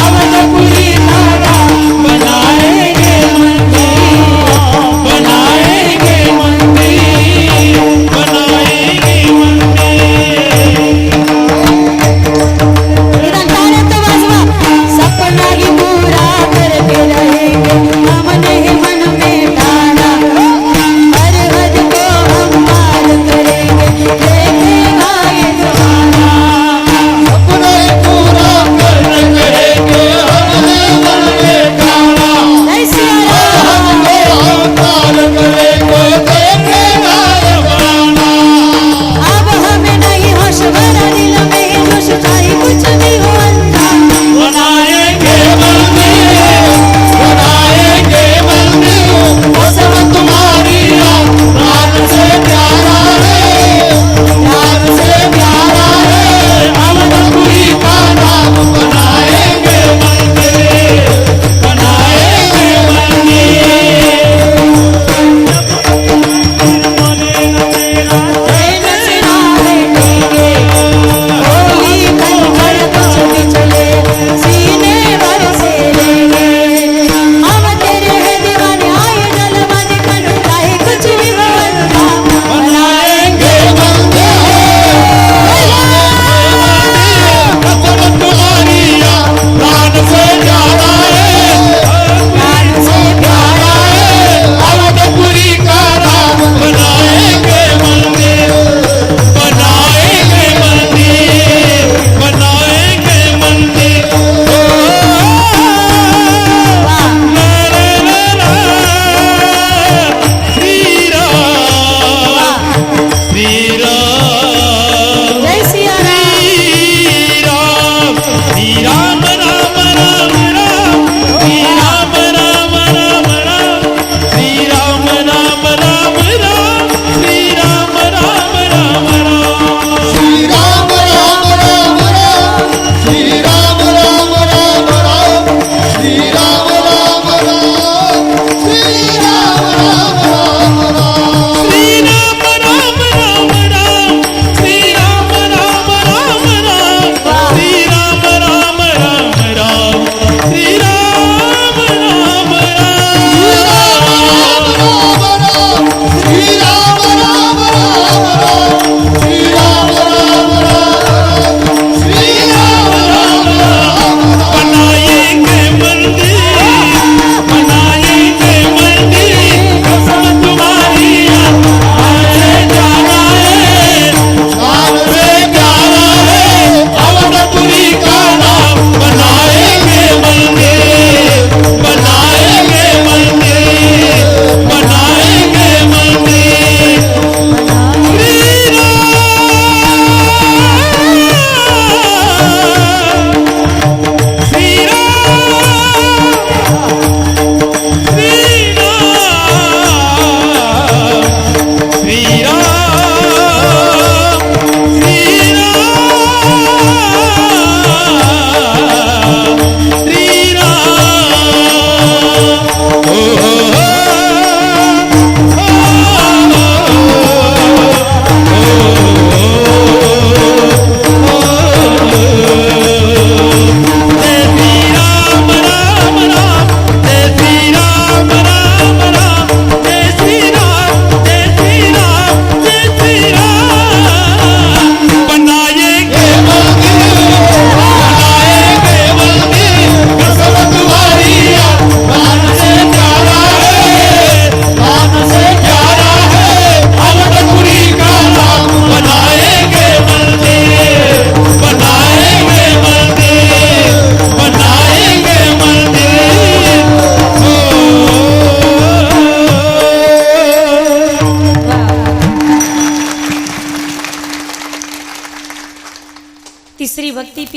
अवधपुरी धारा बनाएंगे मंदिर बनाएंगे मंदिर बनाएंगे मंदिर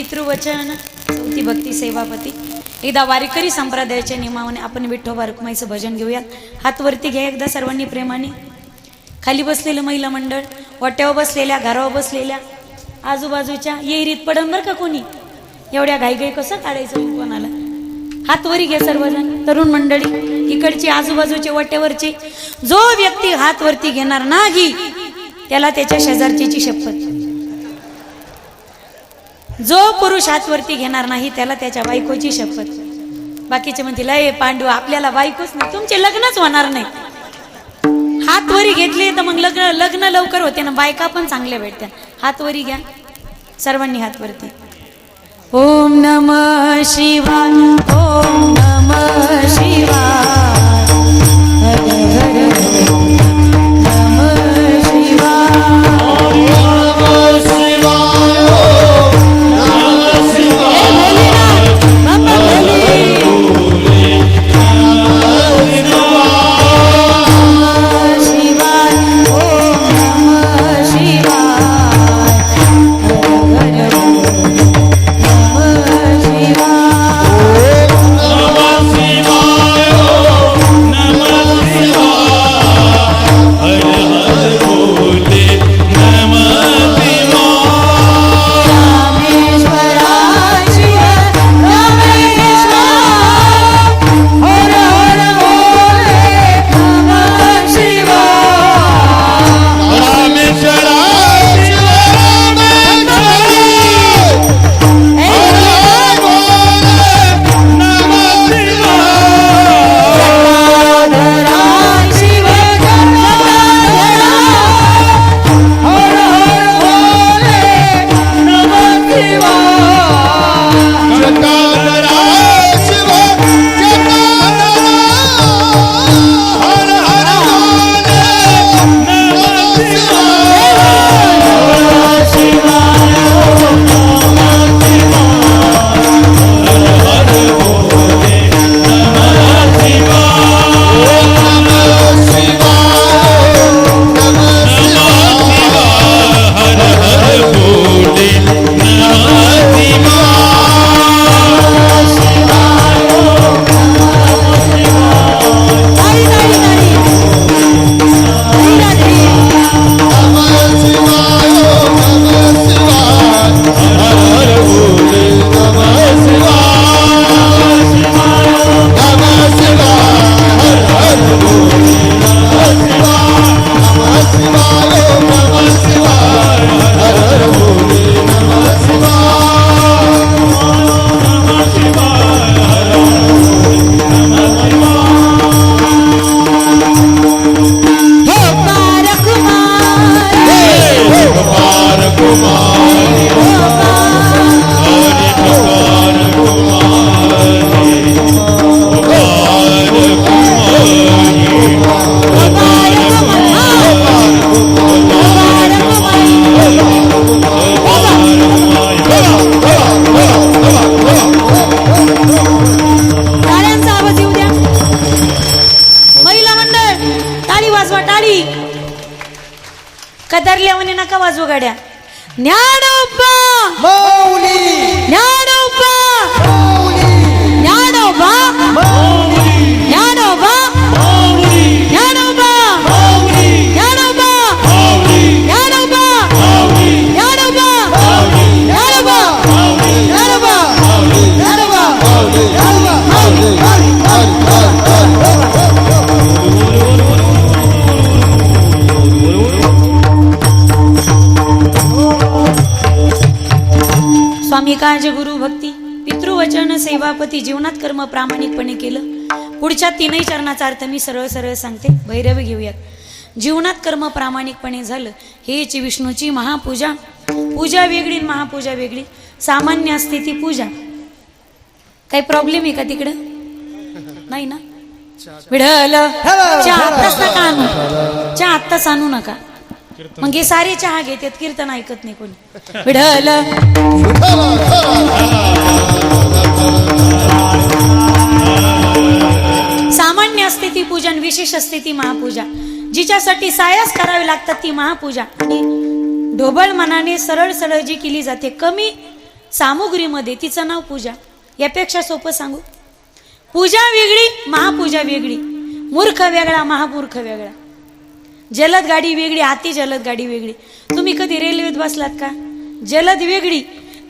पितृवचन चौथी भक्ती सेवापती. एकदा वारकरी संप्रदायाच्या नियमाने आपण विठ्ठोबा रखुमाईचं भजन घेऊयात. हात वरती घ्या एकदा सर्वांनी प्रेमाने. खाली बसलेलं महिला मंडळ, वाट्यावर बसलेल्या, घरावर बसलेल्या, आजूबाजूच्या, येरीत पडन बरं का कोणी. एवढ्या घाईघाई कसं काढायचं कोणाला. हात वरी घ्या सर्वजण. तरुण मंडळी, इकडची आजूबाजूचे वाट्यावरचे, जो व्यक्ती हात वरती घेणार नाही त्याला त्याच्या शेजारची शपथ. जो पुरुष हात वरती घेणार नाही त्याला त्याच्या बायकोची शपथ. बाकीचे म्हणतील ए पांडू आपल्याला बायकोच नाही, तुमचे लग्नच होणार नाही. हात वरी घेतले तर मग लग्न लवकर होते ना, बायका पण चांगल्या भेटत्या. हात वरी घ्या सर्वांनी, हात वरती. ओम नमः शिवाय, ओम नमः शिवाय, हर हर नमः शिवाय. कदरल्यावाने नका वाजवू गाड्या. ज्ञानोबा माऊली, ज्ञानोबा ज्ञानोबा ज्ञानोबा ज्ञानोबा ज्ञानोबा ज्ञानोबा ज्ञानोबा स्वामी काज गुरु भक्ती पितृवचन सेवापती. जीवनात कर्म प्रामाणिकपणे केलं. पुढच्या तीनही चरणाचा अर्थ मी सरळ सरळ सांगते. भैरवी घेऊयात. जीवनात कर्म प्रामाणिकपणे झालं हेच विष्णूची महापूजा. पूजा वेगळी, महापूजा वेगळी. सामान्य असते ती पूजा. काही प्रॉब्लेम आहे का तिकडं? नाही ना? विढल चहा आत्ताच नका आणू, चहा आत्ताच आणू नका. मग हे सारे चहा घेतात, कीर्तन ऐकत नाही कोणी. विढल सामान्य असते ती पूजा, विशेष असते ती महापूजा. जिच्यासाठी सायास करावी लागतात ती महापूजा. आणि ढोबळ मनाने सरळ सरळ जी केली जाते, कमी सामुग्रीमध्ये तिचं नाव पूजा. यापेक्षा सोपं सांगू? पूजा वेगळी, महापूजा वेगळी. मूर्ख वेगळा, महामूर्ख वेगळा. जलद गाडी वेगळी, अति जलद गाडी वेगळी. तुम्ही कधी रेल्वेत बसलात का? जलद वेगळी,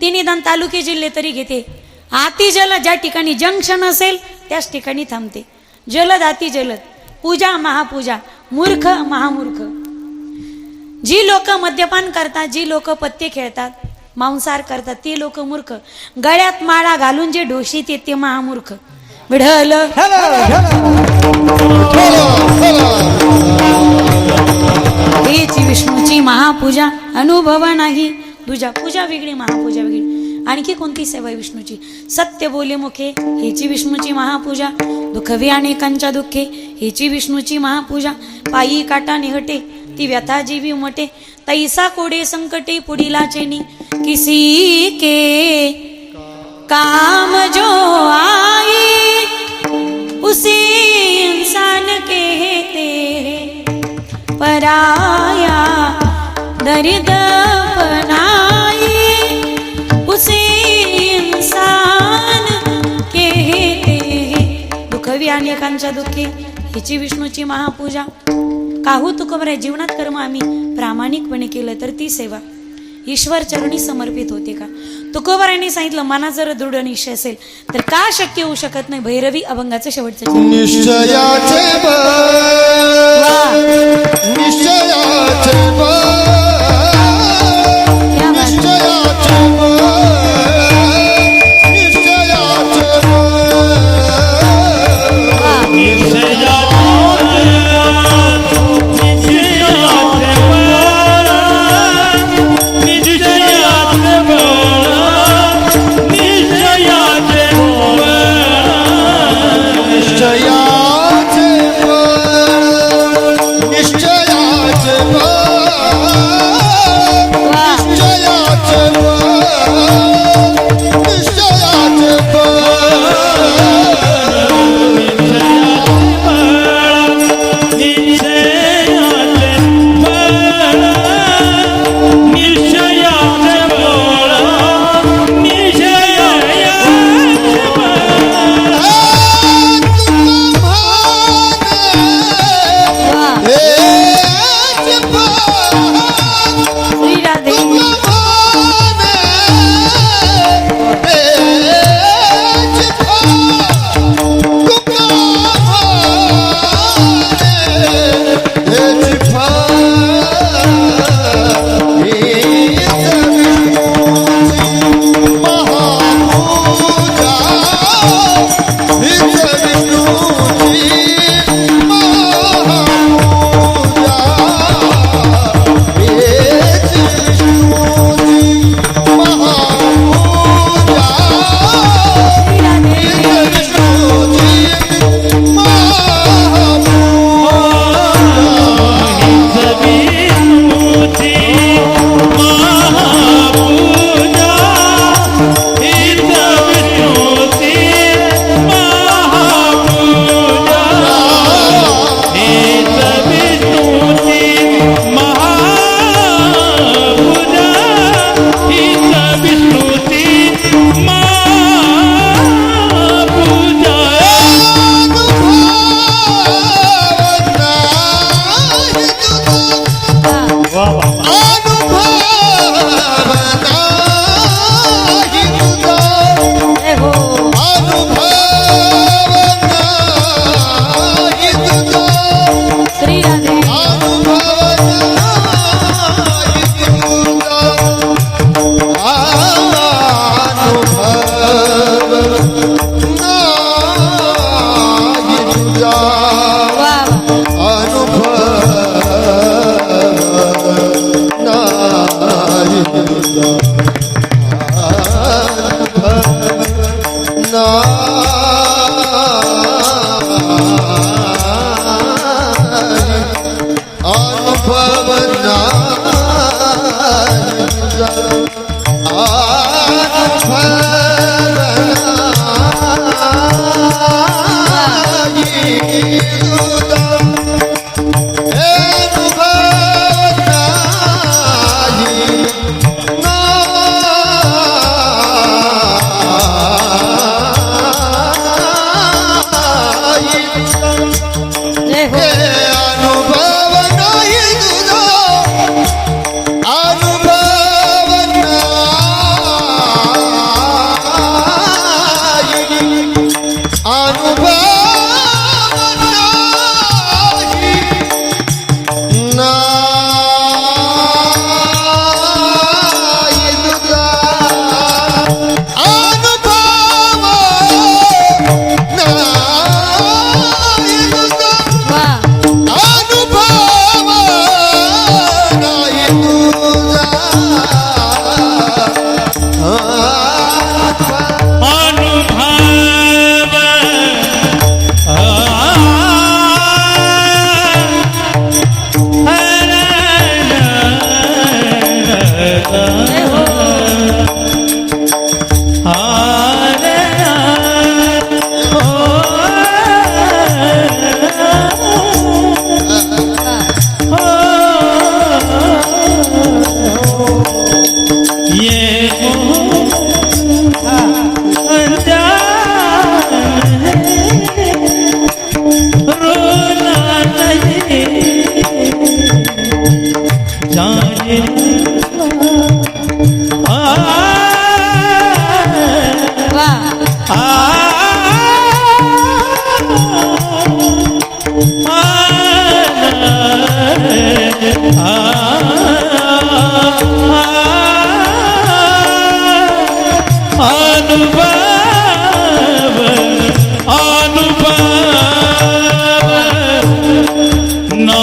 ती निदान तालुके जिल्हे तरी घेते. अति जलद ज्या ठिकाणी जंक्शन असेल त्याच ठिकाणी थांबते. जलद अति जलद, पूजा महापूजा, मूर्ख महामूर्ख. जी लोक मद्यपान करतात, जी लोक पत्ते खेळतात, मांसाहार करतात, ती लोक मूर्ख. गळ्यात माळा घालून जे ढोशीत येते महामूर्ख. विढल हेची विष्णूची महापूजा अनुभव नाही तुझ्या. पूजा वेगळी, महापूजा वेगळी. आणखी कोणती सेवा आहे विष्णूची? सत्य बोले मुखे हेची विष्णूची महापूजा. दुःखवी अनेकांच्या दुःखे हेची विष्णूची महापूजा. पायी काटा निहटे ती व्यथा जीवी उमटे. तैसा कोडे संकटे पुढीला चेनी किसी के काम जो आई उसे इंसान कहते हैं. पराया दर्द पनाई उसे इंसान कहते हैं. दुःखवी अनेकांच्या दुःखे हिची विष्णूची महापूजा. काहू तुकोबरे जीवनात कर्म आम्ही प्रामाणिकपणे केलं तर ती सेवा ईश्वर चरणी समर्पित होते का? तुकोबरांनी सांगितलं मना जर दृढ निश्चय असेल तर का शक्य होऊ शकत नाही? भैरवी अभंगाचं शेवटचं चरण. निश्चयाचे निश्चयाचे निश्चयाचे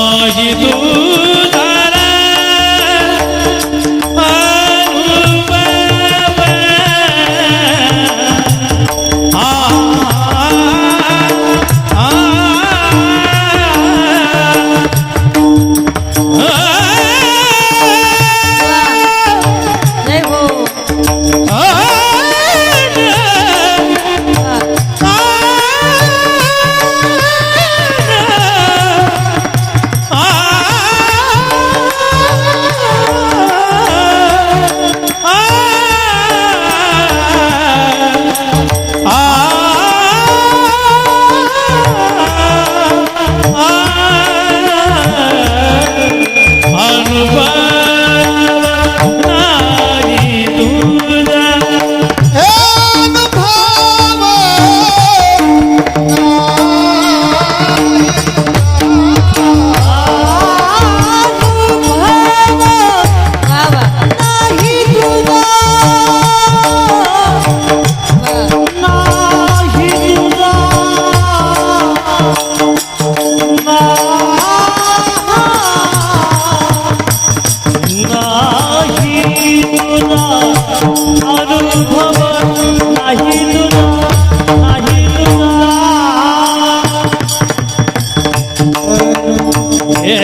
नाही तुझा जय हो हे अनुभव वा वा नाही तुझा नाही तुझा नाही तुझा अनुभव नाही तुझा नाही तुझा हे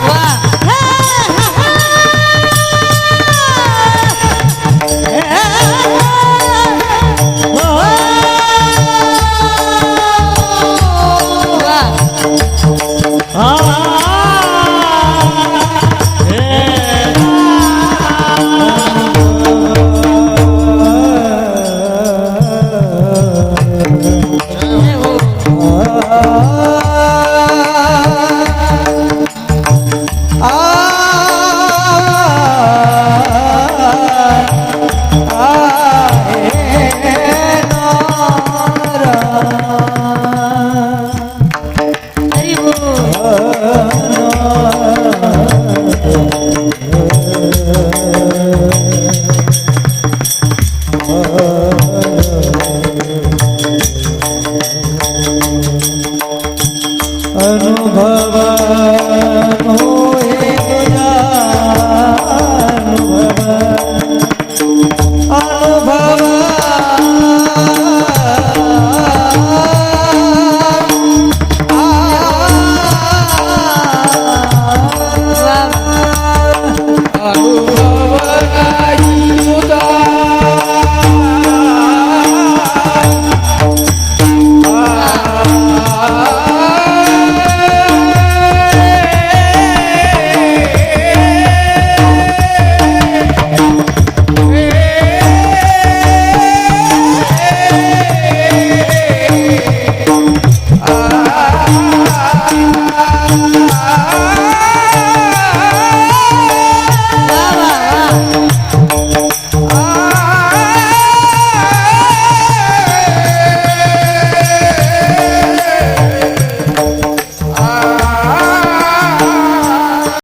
वा वा वा जय हो हरी हो